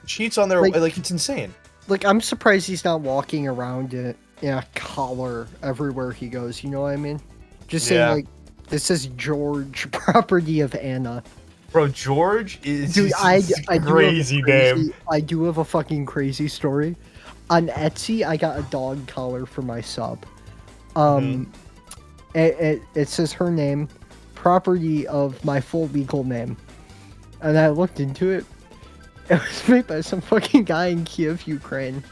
cheats on their like- it's insane. Like, I'm surprised he's not walking around in a collar everywhere he goes, you know what I mean? Just saying, Yeah. like, this is George, property of Anna. Bro, George is Dude, I do have a crazy name. I do have a fucking crazy story. On Etsy, I got a dog collar for my sub. It says her name, property of my full legal name. And I looked into it. It was made by some fucking guy in Kiev, Ukraine.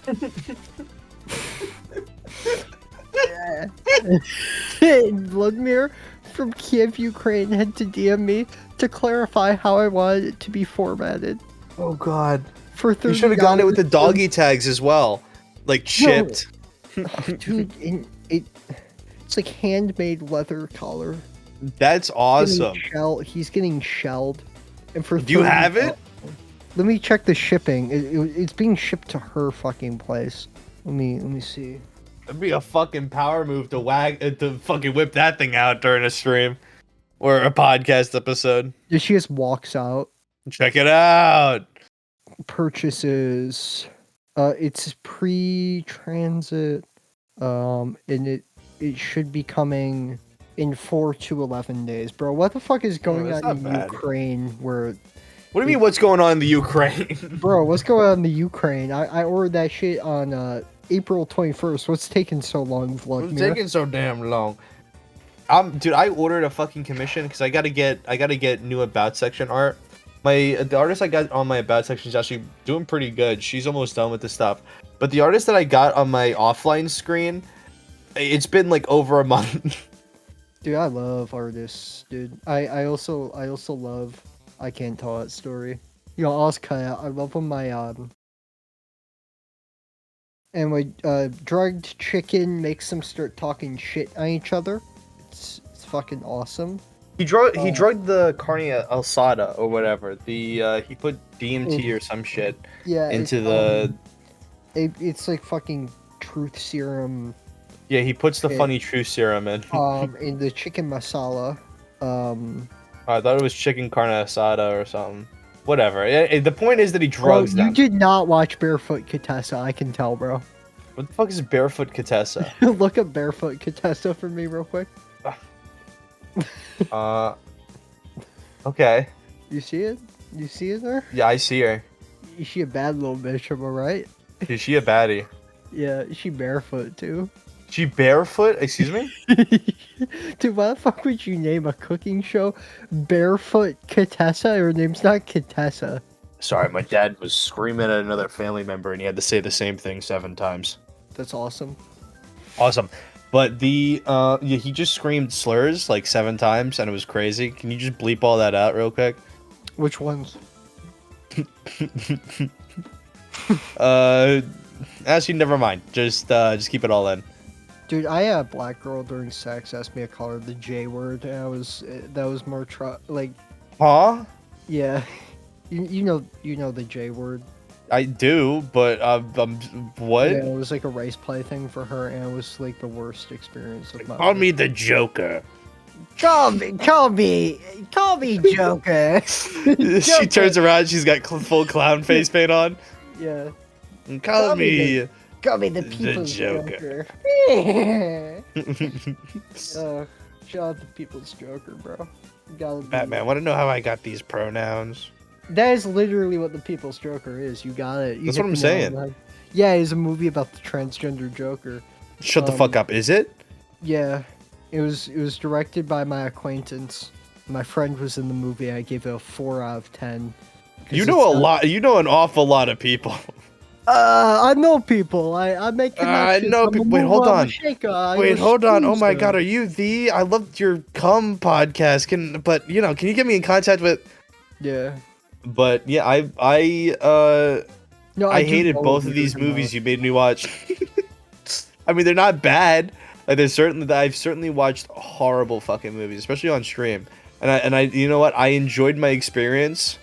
Vladimir from Kiev, Ukraine had to DM me to clarify how I wanted it to be formatted. Oh god. For You should have gotten it with the $30. doggy tags as well. Like chipped. Dude, it's like handmade leather collar. That's awesome. He's getting shelled. And for Do you have $30 it? Let me check the shipping. It's being shipped to her fucking place. Let me see. It'd be a fucking power move to fucking whip that thing out during a stream or a podcast episode. She just walks out. Check it out. Purchases. It's pre-transit. And it should be coming in 4 to 11 days. Bro, what the fuck is going that's on in not bad. Ukraine where... What do you mean what's going on in the Ukraine? Bro, what's going on in the Ukraine? I ordered that shit on April 21st. What's taking so long, What's Vladimir? taking so damn long? Dude, I ordered a fucking commission because I gotta get new about section art. The artist I got on my about section is actually doing pretty good. She's almost done with the stuff. But the artist that I got on my offline screen, it's been like over a month. Dude, I love artists, dude. I also love I Can't Tell That Story. You know, Oscar, I love when my drugged chicken makes them start talking shit on each other. It's fucking awesome. He drugged the carne asada or whatever. He put DMT or some shit Yeah, into the. It's like fucking truth serum. Yeah, he puts the Okay. funny true serum in. In the chicken masala. I thought it was chicken carne asada or something. Whatever. The point is that he drugs Bro, you them. did not watch Barefoot Contessa, I can tell, bro. What the fuck is barefoot Contessa? Look up Barefoot Contessa for me real quick. Okay. You see it? You see it there? Yeah, I see her. Is she a bad little bitch, am I right? Is she a baddie? Yeah, she barefoot too. She barefoot? Excuse me? Dude, why the fuck would you name a cooking show Barefoot Catessa? Her name's not Catessa. Sorry, my dad was screaming at another family member and he had to say the same thing 7 times. That's awesome. Awesome. But the, yeah, he just screamed slurs like 7 times and it was crazy. Can you just bleep all that out real quick? Which ones? Actually, never mind. Just keep it all in. Dude, I had a black girl during sex asked me to call her the J word, and that was more like, Huh? yeah, you know the J word. I do, but what? Yeah, it was like a race play thing for her, and it was like the worst experience of my Call life. me the Joker. Call me Joker. She turns around. She's got full clown face paint on. Yeah. Call me Call me the People's Joker. Shout out the People's Joker, bro. You gotta be... Batman, want to know how I got these pronouns? That is literally what the People's Joker is. You got it. That's what I'm saying. Yeah, it's a movie about the transgender Joker. Shut the fuck up. Is it? Yeah, it was directed by my acquaintance. My friend was in the movie. I gave it a 4 out of 10. You know a lot. You know an awful lot of people. I know people. I make connections. know people. Wait, hold on. Wait, hold on. Oh my god, are you the? I loved your cum podcast. Can you get me in contact with? Yeah. But yeah, I hated both of these movies you made me watch. I mean, they're not bad. Like I've certainly watched horrible fucking movies, especially on stream. And I you know what? I enjoyed my experience.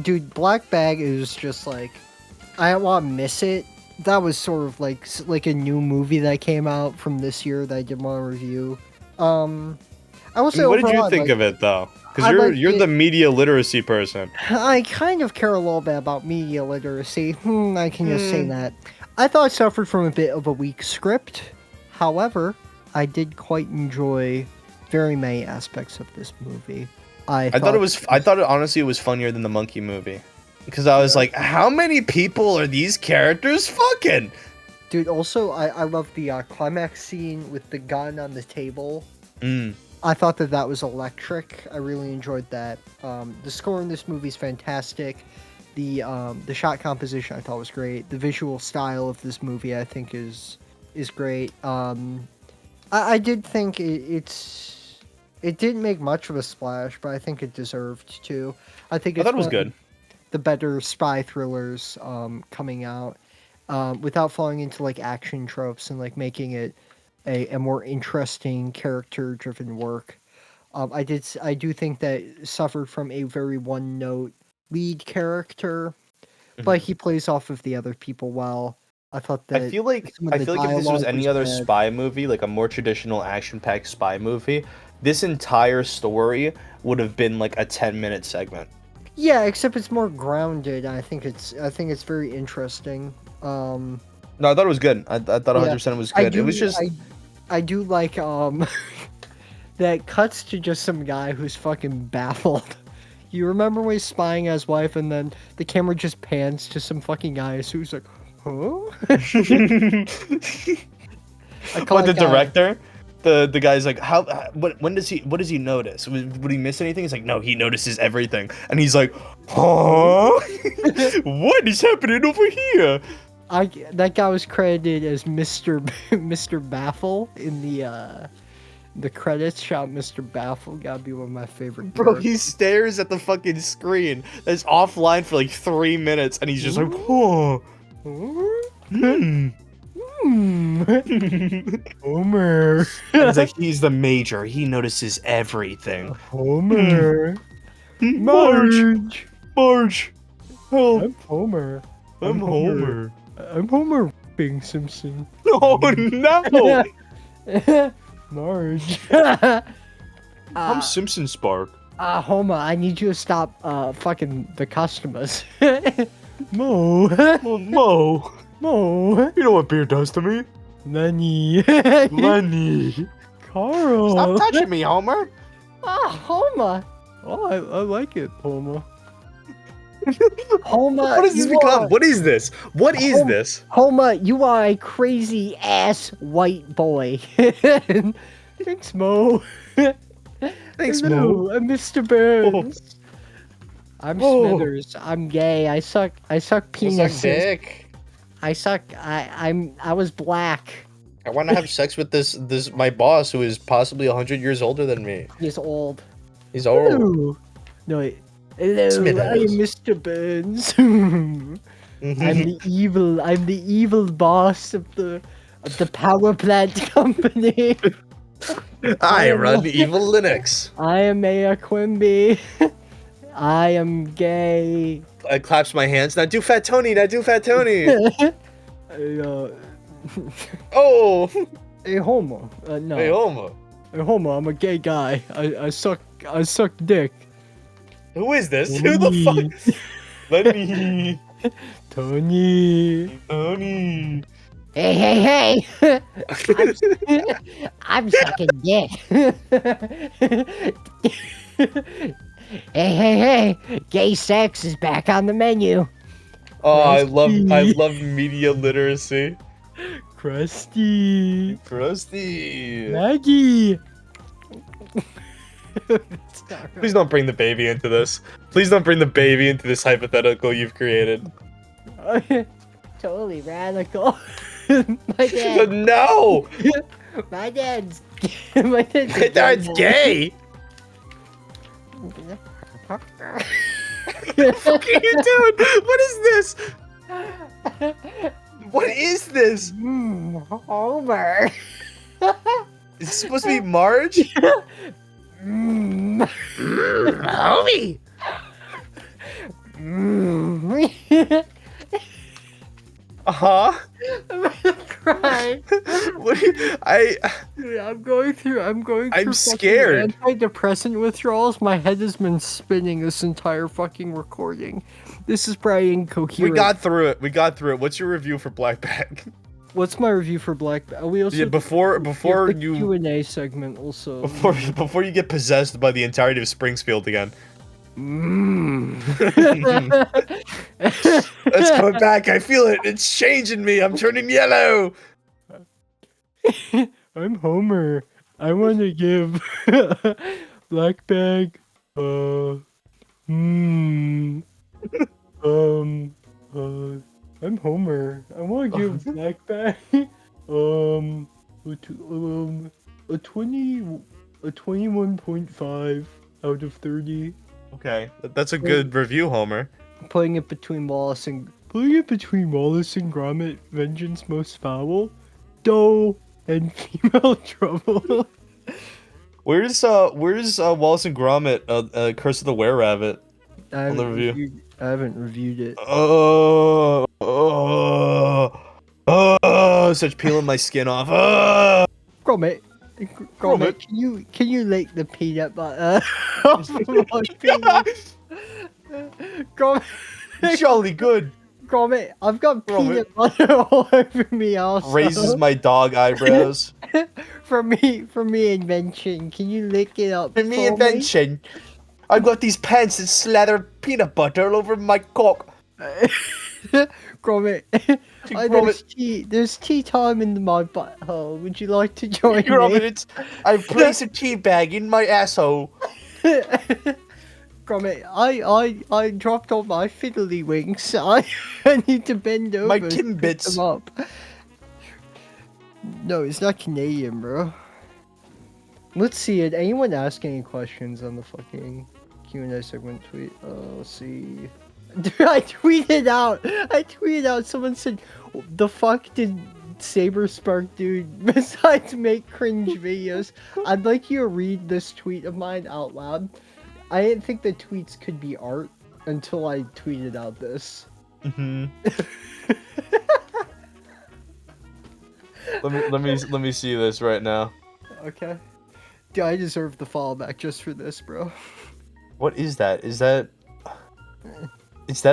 Dude, Black Bag is just like, I don't want to miss it. That was sort of like a new movie that came out from this year that I did want to review. I will say, what did you think of it though? Because you're the media literacy person. I kind of care a little bit about media literacy. I can just say that. I thought it suffered from a bit of a weak script. However, I did quite enjoy very many aspects of this movie. I thought honestly it was funnier than the monkey movie. Because I was like, how many people are these characters fucking? Dude, also, I love the climax scene with the gun on the table. I thought that was electric. I really enjoyed that. The score in this movie is fantastic. The shot composition I thought was great. The visual style of this movie I think is great. I did think it didn't make much of a splash, but I think it deserved to. I thought it was good. The better spy thrillers coming out without falling into like action tropes and like making it a more interesting character-driven work. I do think that it suffered from a very one-note lead character, but he plays off of the other people well. I thought that I feel like if this was any other spy movie, like a more traditional action-packed spy movie, this entire story would have been like a 10-minute segment. Yeah, except it's more grounded. I think it's very interesting. No, I thought it was good. I thought 100% it was good. It was just I do like that cuts to just some guy who's fucking baffled. You remember when he's spying on his wife and then the camera just pans to some fucking guy who's like, huh? What, the director? The guy's like, what does he notice? Would he miss anything? He's like, no, he notices everything. And he's like, huh? What is happening over here? That guy was credited as Mr. Baffle in the credits. Shout Mr. Baffle, gotta be one of my favorite Bro, he stares at the fucking screen that's offline for like 3 minutes and he's just like, oh. Homer. It's like he's the major. He notices everything. Homer. Marge. Help. I'm Homer. I'm Homer. I'm Homer being Simpson. Oh no. Marge. I'm Simpson Spark. Homer, I need you to stop fucking the customers. Mo. Mo. You know what beer does to me? Lenny. Lenny. Carl. Stop touching me, Homer. Homer. Oh, I like it, Homa. Homa, What has this become? What is this? What is this? Homa, you are a crazy ass white boy. Thanks, Mo. Thanks, Hello, Mo. I'm Mr. Burns. I'm Smithers. I'm gay. I suck penises. Dick. I was black. I want to have sex with this my boss who is possibly 100 years older than me. He's old. He's old. Hello. No, wait. Hello, Smithers. I am Mr. Burns. I'm the evil boss of the power plant company. I run Evil Linux. I am Mayor Quimby. I am gay. I claps my hands. Now do Fat Tony. Oh. A homo. No. Hey, homo. A homo. I'm a gay guy. I suck dick. Who is this? Who the fuck? Let me. Tony. Hey. I'm sucking dick. Hey. Gay sex is back on the menu. Oh, I Krusty. love media literacy. Krusty. Maggie. Please don't bring the baby into this. Please don't bring the baby into this hypothetical you've created. Totally radical. My dad. No! My dad's My dad's gay! What are you doing? What is this? What is this? Homer. Is it supposed to be Marge? Homie! Uh-huh. I'm gonna cry. What do you, I'm going through I'm fucking scared. antidepressant withdrawals. My head has been spinning this entire fucking recording. This is probably incoherent. We got through it. What's your review for Black Bag? What's my review for Black Bag? We also Yeah, before the you Q&A segment also. before you get possessed by the entirety of Springsfield again. Let's come back. I feel it. It's changing me. I'm turning yellow. I'm Homer. I want to give Black Bag. I'm Homer. I want to give Black Bag. A 21.5 out of 30. Okay, that's a good review, Homer. Putting it between Wallace and Gromit, vengeance most foul, Doe, and female trouble. Where's Wallace and Gromit? Curse of the Were Rabbit. I the review. I haven't reviewed it. Such peeling my skin off. Gromit, can you lick the peanut butter off of my penis? Gromit, Jolly good. Gromit, I've got peanut butter all over me also. Raises my dog eyebrows. For me invention. Can you lick it up For me invention. I got these pants that slather peanut butter all over my cock. Gromit, there's tea time in my butthole. Would you like to join me? Gromit, I place a tea bag in my asshole. Gromit, I dropped all my fiddly wings. I need to bend over. My to pick Timbits. them up. No, it's not Canadian, bro. Let's see it. Anyone ask any questions on the fucking Q&A segment tweet? Let's see. Dude, I tweeted out. Someone said, "The fuck did Saberspark do besides make cringe videos?" I'd like you to read this tweet of mine out loud. I didn't think the tweets could be art until I tweeted out this. Let me see this right now. Okay. Dude, I deserve the follow back just for this, bro. What is that? Is that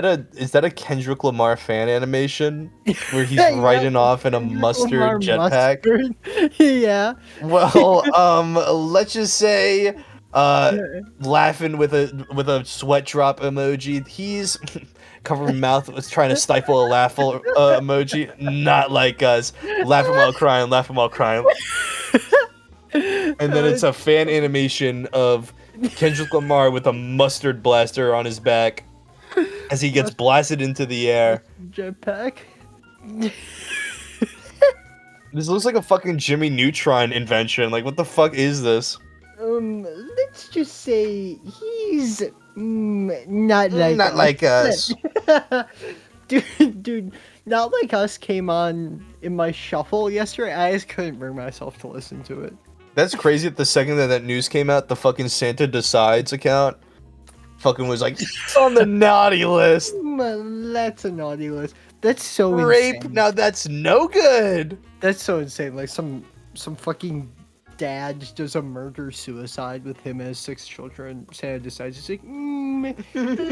a Kendrick Lamar fan animation where he's Yeah, riding off in a Kendrick mustard Lamar jetpack? mustard. Yeah. Well, let's just say laughing with a sweat drop emoji. He's covering mouth was trying to stifle a laugh emoji. Not like us. Laughing while crying, laughing while crying. And then it's a fan animation of Kendrick Lamar with a mustard blaster on his back as he gets blasted into the air. Jetpack. This looks like a fucking Jimmy Neutron invention. Like, what the fuck is this? Let's just say he's not like us. Dude, Not Like Us came on in my shuffle yesterday. I just couldn't bring myself to listen to it. That's crazy. That the second that news came out, the fucking Santa Decides account fucking was like, it's on the naughty list. That's a naughty list. That's so rape. insane. Now that's no good. That's so insane. Like some fucking dad does a murder suicide with him and his 6 children. Santa Decides. It's like,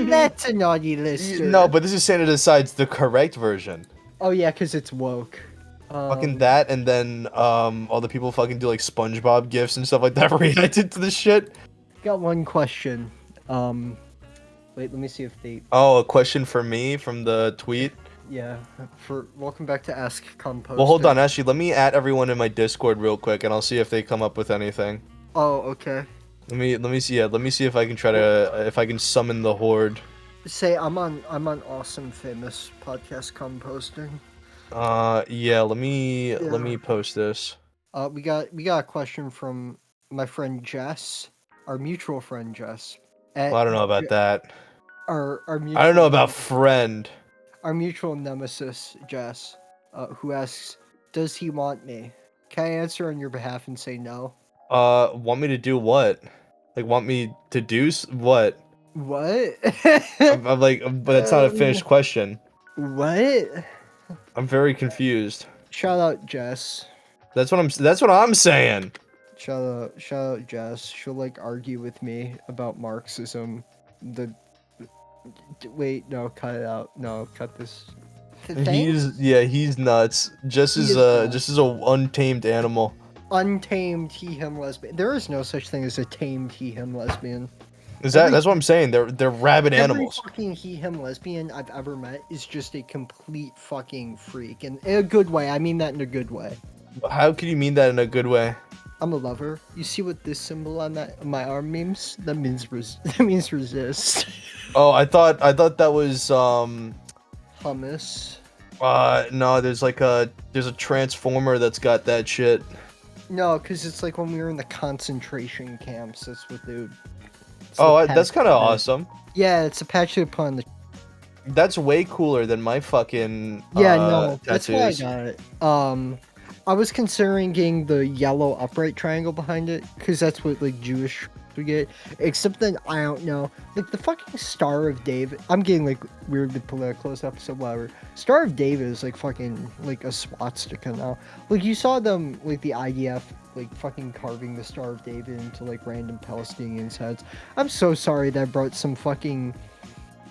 that's a naughty list. No, but this is Santa Decides, the correct version. Oh yeah, because it's woke. Fucking that, and then all the people fucking do like SpongeBob gifs and stuff like that reacted to this shit. Got one question. Wait, let me see if they. Oh, a question for me from the tweet. Yeah, for welcome back to Ask Compost. Well, hold on, actually, let me add everyone in my Discord real quick, and I'll see if they come up with anything. Oh, okay. Let me see. Yeah, let me see if I can try to if I can summon the horde. Say I'm on Awesome Famous Podcast Composting. Yeah, let me post this. We got a question from my friend Jess, our mutual friend Jess. Well, I don't know about that. Our mutual, I don't know about friend. Our mutual nemesis Jess, who asks, "Does he want me?" Can I answer on your behalf and say no? Want me to do what? Like, want me to do what? What? I'm like, but that's not a finished question. What? I'm very confused. Shout out Jess. That's what I'm saying. Shout out Jess. She'll like argue with me about Marxism. Wait, no, cut it out. No, cut this. He's nuts. Just as a untamed animal. Untamed he/him lesbian. There is no such thing as a tamed he/him lesbian. That's what I'm saying. They're rabid animals. Every fucking he/him lesbian I've ever met is just a complete fucking freak, and in a good way. I mean that in a good way. How can you mean that in a good way? I'm a lover. You see what this symbol on my arm means? That means resist. Oh, I thought that was Hummus. No, there's a transformer that's got that shit. No, because it's like when we were in the concentration camps. That's what they would. That's kind of awesome. Yeah, it's a patch they put on the. That's way cooler than my fucking no, tattoos. that's why I got it. I was considering getting the yellow upright triangle behind it, because that's what like Jewish we get. Except then I don't know, like the fucking Star of David. I'm getting like weirdly political this episode, whatever. Star of David is like fucking like a swastika now. Like you saw them like the IDF like fucking carving the Star of David into like random Palestinians' heads. I'm so sorry that I brought some fucking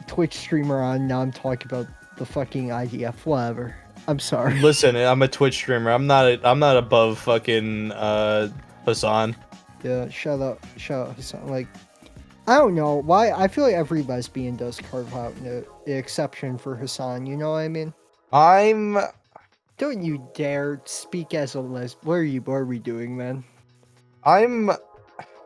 Twitch streamer on. Now I'm talking about the fucking IDF. Whatever. I'm sorry. Listen, I'm a Twitch streamer. I'm not above fucking Hassan. Yeah, shout out Hassan. Like, I don't know why. I feel like every lesbian does carve out an exception for Hassan. You know what I mean? Don't you dare speak as a lesbian. What are we doing, man? I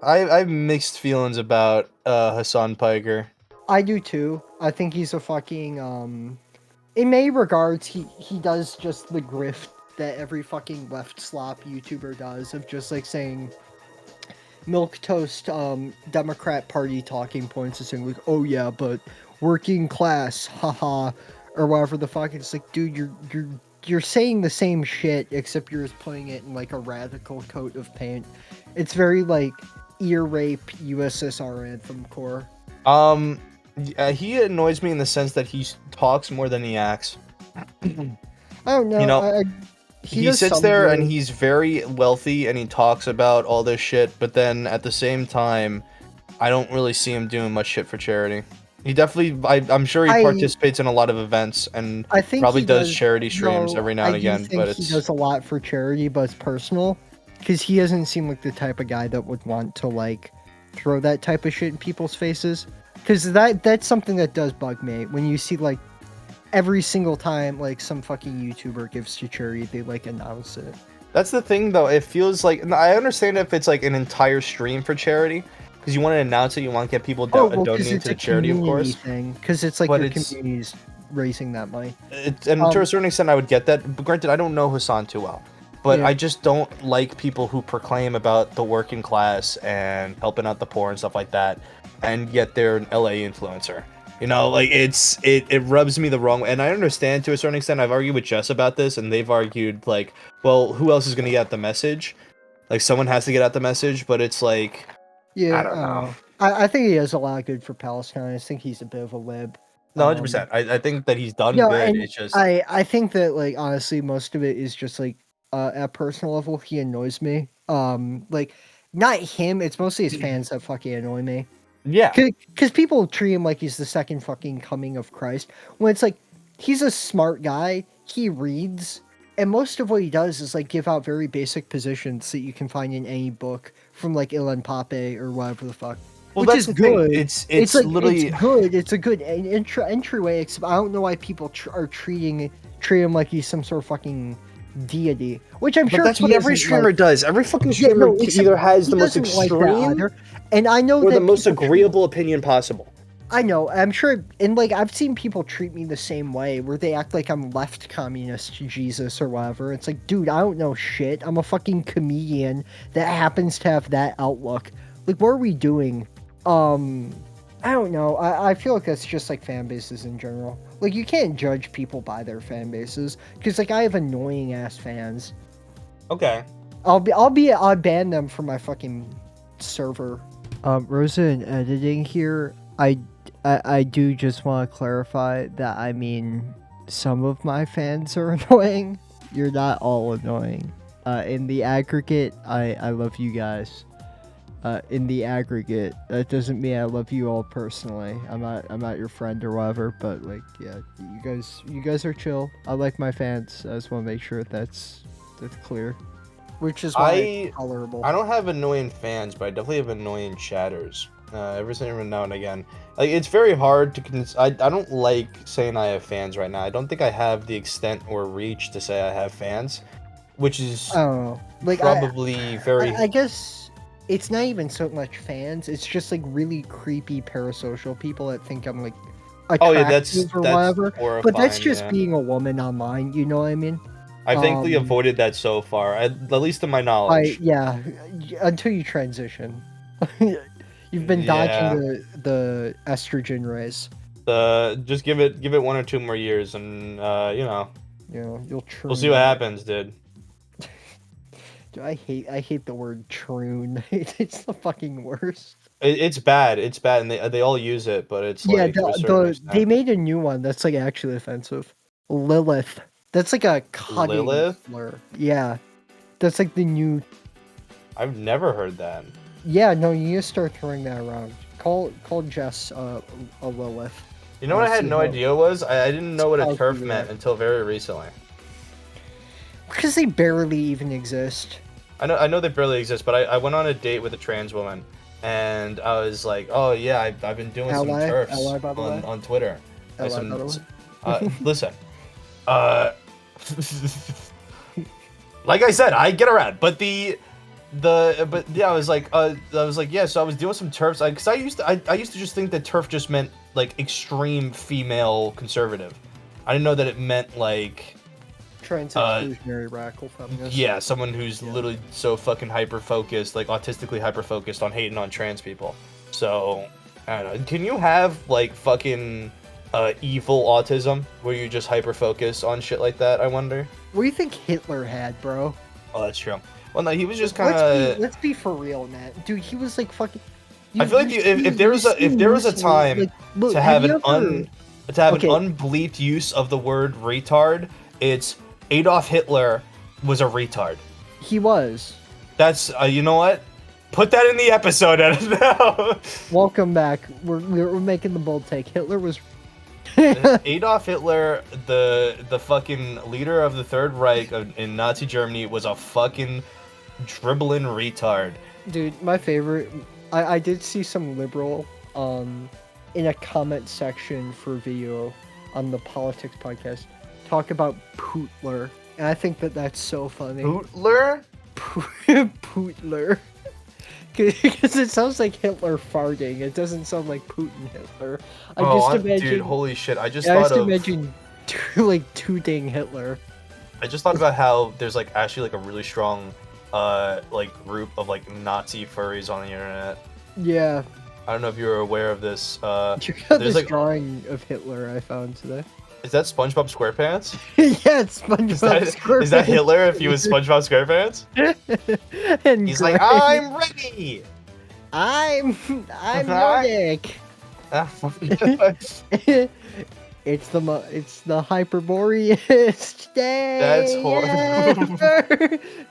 have mixed feelings about Hassan Piker. I do too. I think he's a fucking in many regards, he does just the grift that every fucking left slop YouTuber does of just like saying milquetoast Democrat Party talking points and saying like, oh yeah, but working class, haha, or whatever the fuck. It's like, dude, you're saying the same shit except you're just putting it in like a radical coat of paint. It's very like ear rape USSR anthem core. He annoys me in the sense that he talks more than he acts. I don't know. You know, he sits there and good. he's very wealthy and he talks about all this shit, but then at the same time, I don't really see him doing much shit for charity. He definitely, I'm sure he participates in a lot of events and I think probably does charity streams every now and again. But he does a lot for charity, but it's personal. Because he doesn't seem like the type of guy that would want to like throw that type of shit in people's faces. Because that's something that does bug me. When you see, like, every single time, like, some fucking YouTuber gives to charity, they, like, announce it. That's the thing, though. It feels like... I understand if it's, like, an entire stream for charity. Because you want to announce it, you want to get people donating to the charity, of course. Because it's like your community's raising that money. And to a certain extent, I would get that. But granted, I don't know Hassan too well. But I just don't like people who proclaim about the working class and helping out the poor and stuff like that. And yet they're an LA influencer. You know, like, it rubs me the wrong way. And I understand to a certain extent. I've argued with Jess about this, and they've argued, like, well, who else is going to get the message? Like, someone has to get out the message, but it's like... Yeah, I don't know. I think he has a lot of good for Palestine. I think he's a bit of a lib. No, 100%. I think that he's done good. It's just... I think that, like, honestly, most of it is just, like, at a personal level, he annoys me. Like, not him. It's mostly his fans that fucking annoy me. Yeah. Because people treat him like he's the second fucking coming of Christ. When it's like, he's a smart guy. He reads. And most of what he does is, like, give out very basic positions that you can find in any book from, like, Ilan Pape or whatever the fuck. Well, which is good. It's like, literally... It's good. It's a good entryway, except I don't know why people are treat him like he's some sort of fucking deity. Which I'm sure that's what every streamer does. Every fucking streamer either has the most extreme and I know or the most agreeable opinion possible. I know, I'm sure, and, like, I've seen people treat me the same way, where they act like I'm left communist Jesus or whatever. It's like, dude, I don't know shit. I'm a fucking comedian that happens to have that outlook. Like, what are we doing? I don't know. I feel like that's just, like, fan bases in general. Like, you can't judge people by their fan bases, because, like, I have annoying-ass fans. Okay. I'll ban them from my fucking server. Rosa, in editing here, I do just want to clarify that, I mean, some of my fans are annoying. You're not all annoying. In the aggregate, I love you guys. In the aggregate, that doesn't mean I love you all personally. I'm not your friend or whatever, but, like, yeah, you guys are chill. I like my fans. I just want to make sure that's clear. Which is why it's tolerable. I don't have annoying fans, but I definitely have annoying chatters. Every now and again. Like, it's very hard to... I don't like saying I have fans right now. I don't think I have the extent or reach to say I have fans, which is like, probably very... I guess it's not even so much fans. It's just, like, really creepy parasocial people that think I'm, like, attractive or whatever. Horrifying, but that's just being a woman online, you know what I mean? I've thankfully avoided that so far, at least to my knowledge. Yeah, until you transition. You've been dodging the estrogen race. Just give it 1 or 2 more years, and you know. Yeah, you'll. We'll see what happens, dude. Dude, I hate the word troon. It's the fucking worst. It's bad, and they all use it, but it's like they made a new one that's, like, actually offensive. Lilith. That's like a cutting slur. Yeah, that's like the new. I've never heard that. Yeah, no, you need to start throwing that around. Call Jess a Lilith. You know what I had no idea was? I didn't know what a TERF meant until very recently. Because they barely even exist. I know they barely exist, but I went on a date with a trans woman, and I was like, oh yeah, I've been doing some TERFs on Twitter. Listen, like I said, I get around, but I was like, yeah. So I was doing some TERFs, because I used to just think that TERF just meant, like, extreme female conservative. I didn't know that it meant, like, trans-exclusionary radical feminist. Yeah, someone who's literally so fucking hyper-focused, like, autistically hyper-focused on hating on trans people. So, I don't know. Can you have, like, fucking evil autism, where you just hyper-focus on shit like that, I wonder? What do you think Hitler had, bro? Oh, that's true. Well, no, he was just kind of... Let's be for real, man. Dude, he was, like, fucking... I feel like if there was a time, like, look, to have an unbleeped use of the word retard, it's Adolf Hitler was a retard. He was. That's you know what? Put that in the episode edit now. Welcome back. We're making the bold take. Hitler was. Adolf Hitler, the fucking leader of the Third Reich in Nazi Germany, was a fucking dribbling retard. Dude, my favorite I did see some liberal in a comment section for a video on the politics podcast talk about Pootler, and I think that's so funny. Pootler? Pootler. Because it sounds like Hitler farting. It doesn't sound like Putin Hitler. Dude, holy shit! I just imagine tooting Hitler. I just thought about how there's like actually like a really strong like group of like Nazi furries on the internet. Yeah. I don't know if you're aware of this. Check out there's this like drawing of Hitler I found today. Is that SpongeBob SquarePants? Yeah, it's SpongeBob SquarePants. Is that Hitler if he was SpongeBob SquarePants? And He's like, I'm ready. I'm Nordic. It's the Hyperborean day. That's horrible.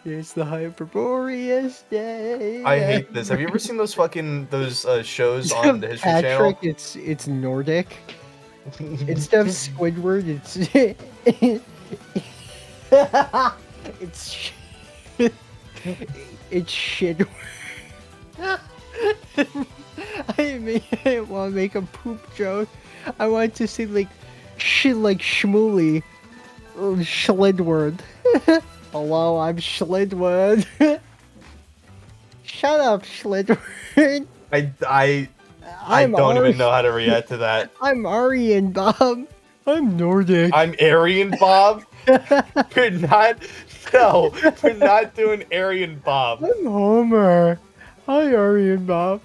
It's the Hyperborean day. I hate this. Have you ever seen those shows on the History Channel? Patrick, it's Nordic. Instead of Squidward, it's shit. I want to make a poop joke. I want to say like shit like Shmooly. Schlidward. Hello, I'm Schlidward. Shut up, Schlidward. I don't even know how to react to that. I'm Aryan Bob. I'm Nordic. I'm Aryan Bob. We're not doing Aryan Bob. I'm Homer. Hi, Aryan Bob.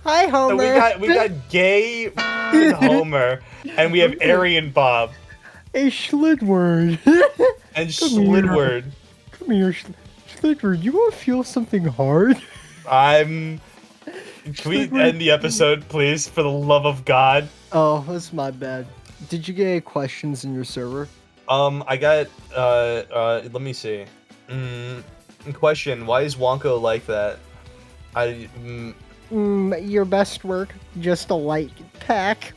Hi, Homer. So we got gay Homer, and we have Aryan Bob. A Schlidward. And Schlidward. Come here, Schlidward. You want to feel something hard? Can we end the episode, please, for the love of God? Oh, that's my bad. Did you get any questions in your server? I got, let me see. Question, why is Wonko like that? Your best work, just a light pack.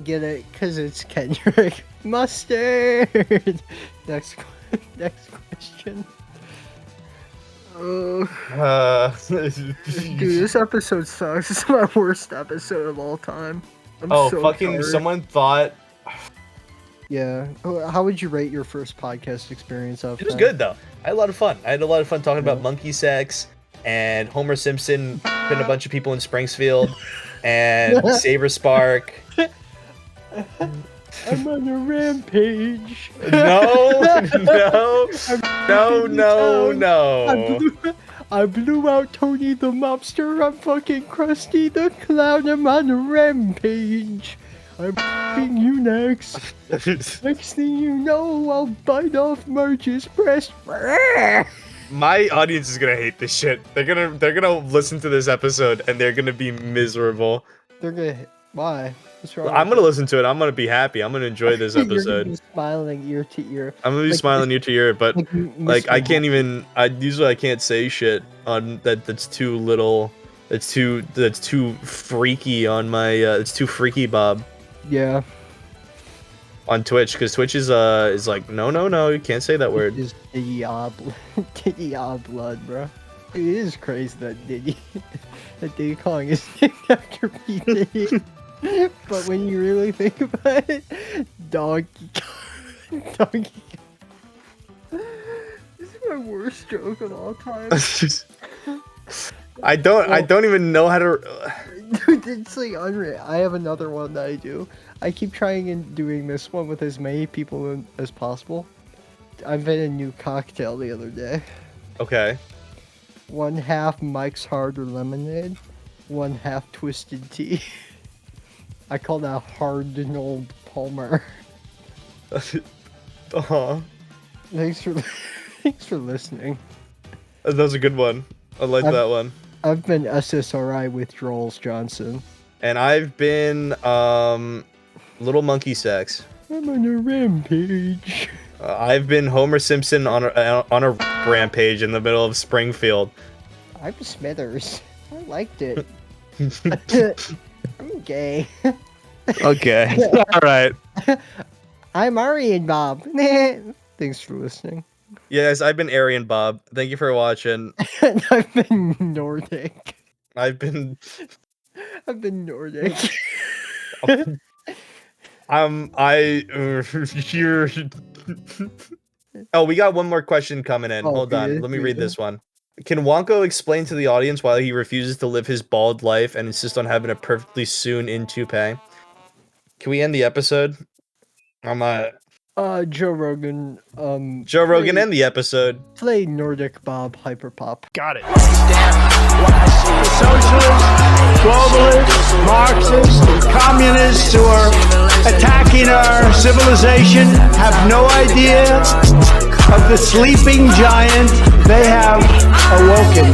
Get it? Because it's Kendrick. Mustard! Next question. Dude, this episode sucks. It's my worst episode of all time. I'm so tired. Someone thought... Yeah. How would you rate your first podcast experience of? It was good, though. I had a lot of fun. I had a lot of fun talking about monkey sex, and Homer Simpson been a bunch of people in Springsfield, and Saber Spark. I'm on a rampage. No. I blew out Tony the Mobster. I'm fucking Krusty the Clown. I'm on a rampage. I'm f***ing you next. Next thing you know, I'll bite off Marge's breast. My audience is gonna hate this shit. They're gonna listen to this episode and they're gonna be miserable. They're gonna. Why? What's wrong? I'm gonna listen to it. I'm gonna be happy. I'm gonna enjoy this episode. You're gonna be smiling ear to ear. I'm gonna be smiling ear to ear, but I can't even. I can't say shit on that. That's too little. That's too freaky on my. It's too freaky, Bob. Yeah. On Twitch, because Twitch is like no, you can't say that word. It's Diddy blood, bro. It is crazy that Diddy calling his name after P. Diddy. But when you really think about it, Donkey Kong. This is my worst joke of all time. I don't even know how to. Dude, it's like unreal. I have another one that I do. I keep trying and doing this one with as many people as possible. I made a new cocktail the other day. Okay. 1/2 Mike's Harder Lemonade, 1/2 Twisted Tea. I call that Hardinald Palmer. Thanks for listening. That was a good one. I like that one. I've been SSRI with Joels Johnson. And I've been Little Monkey Sex. I'm on a rampage. I've been Homer Simpson on a rampage in the middle of Springfield. I'm Smithers. I liked it. I'm gay. Okay. All right. I'm Aryan Bob. Thanks for listening. Yes, I've been Aryan Bob. Thank you for watching. And I've been Nordic. I've been Nordic. you're. Oh, we got one more question coming in. Oh, Hold on. really? Let me read this one. Can Wonko explain to the audience why he refuses to live his bald life and insists on having a perfectly soon-in toupee? Can we end the episode? Joe Rogan. Joe Rogan end the episode. Play Nordic Bob Hyperpop. Got it. Socialists, globalists, Marxists, and communists who are attacking our civilization have no idea of the sleeping giant they have awoken.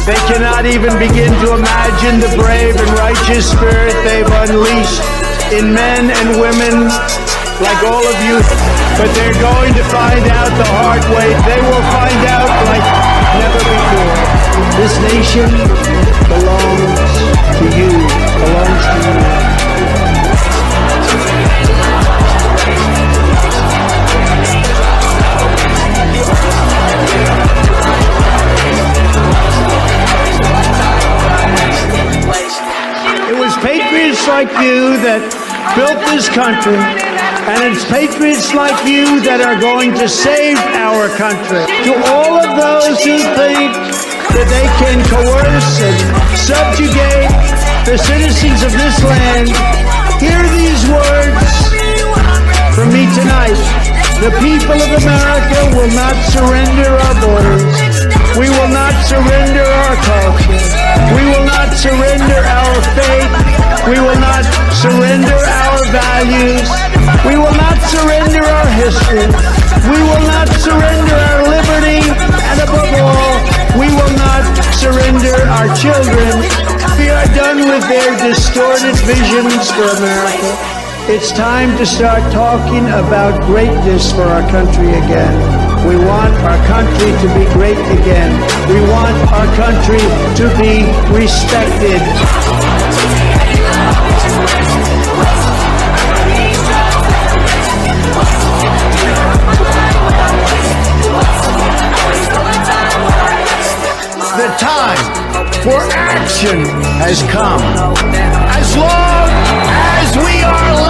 They cannot even begin to imagine the brave and righteous spirit they've unleashed in men and women like all of you. But they're going to find out the hard way. They will find out like never before. This nation belongs to you, belongs to you. It was patriots like you that built this country, and it's patriots like you that are going to save our country. To all of those who think that they can coerce and subjugate the citizens of this land, hear these words from me tonight. The people of America will not surrender our borders. We will not surrender our culture. We will not surrender our faith. We will not surrender our values. We will not surrender our history. We will not surrender our liberty. And above all, we will not surrender our children. We are done with their distorted visions for America. It's time to start talking about greatness for our country again. We want our country to be great again. We want our country to be respected. The time for action has come. As long as we are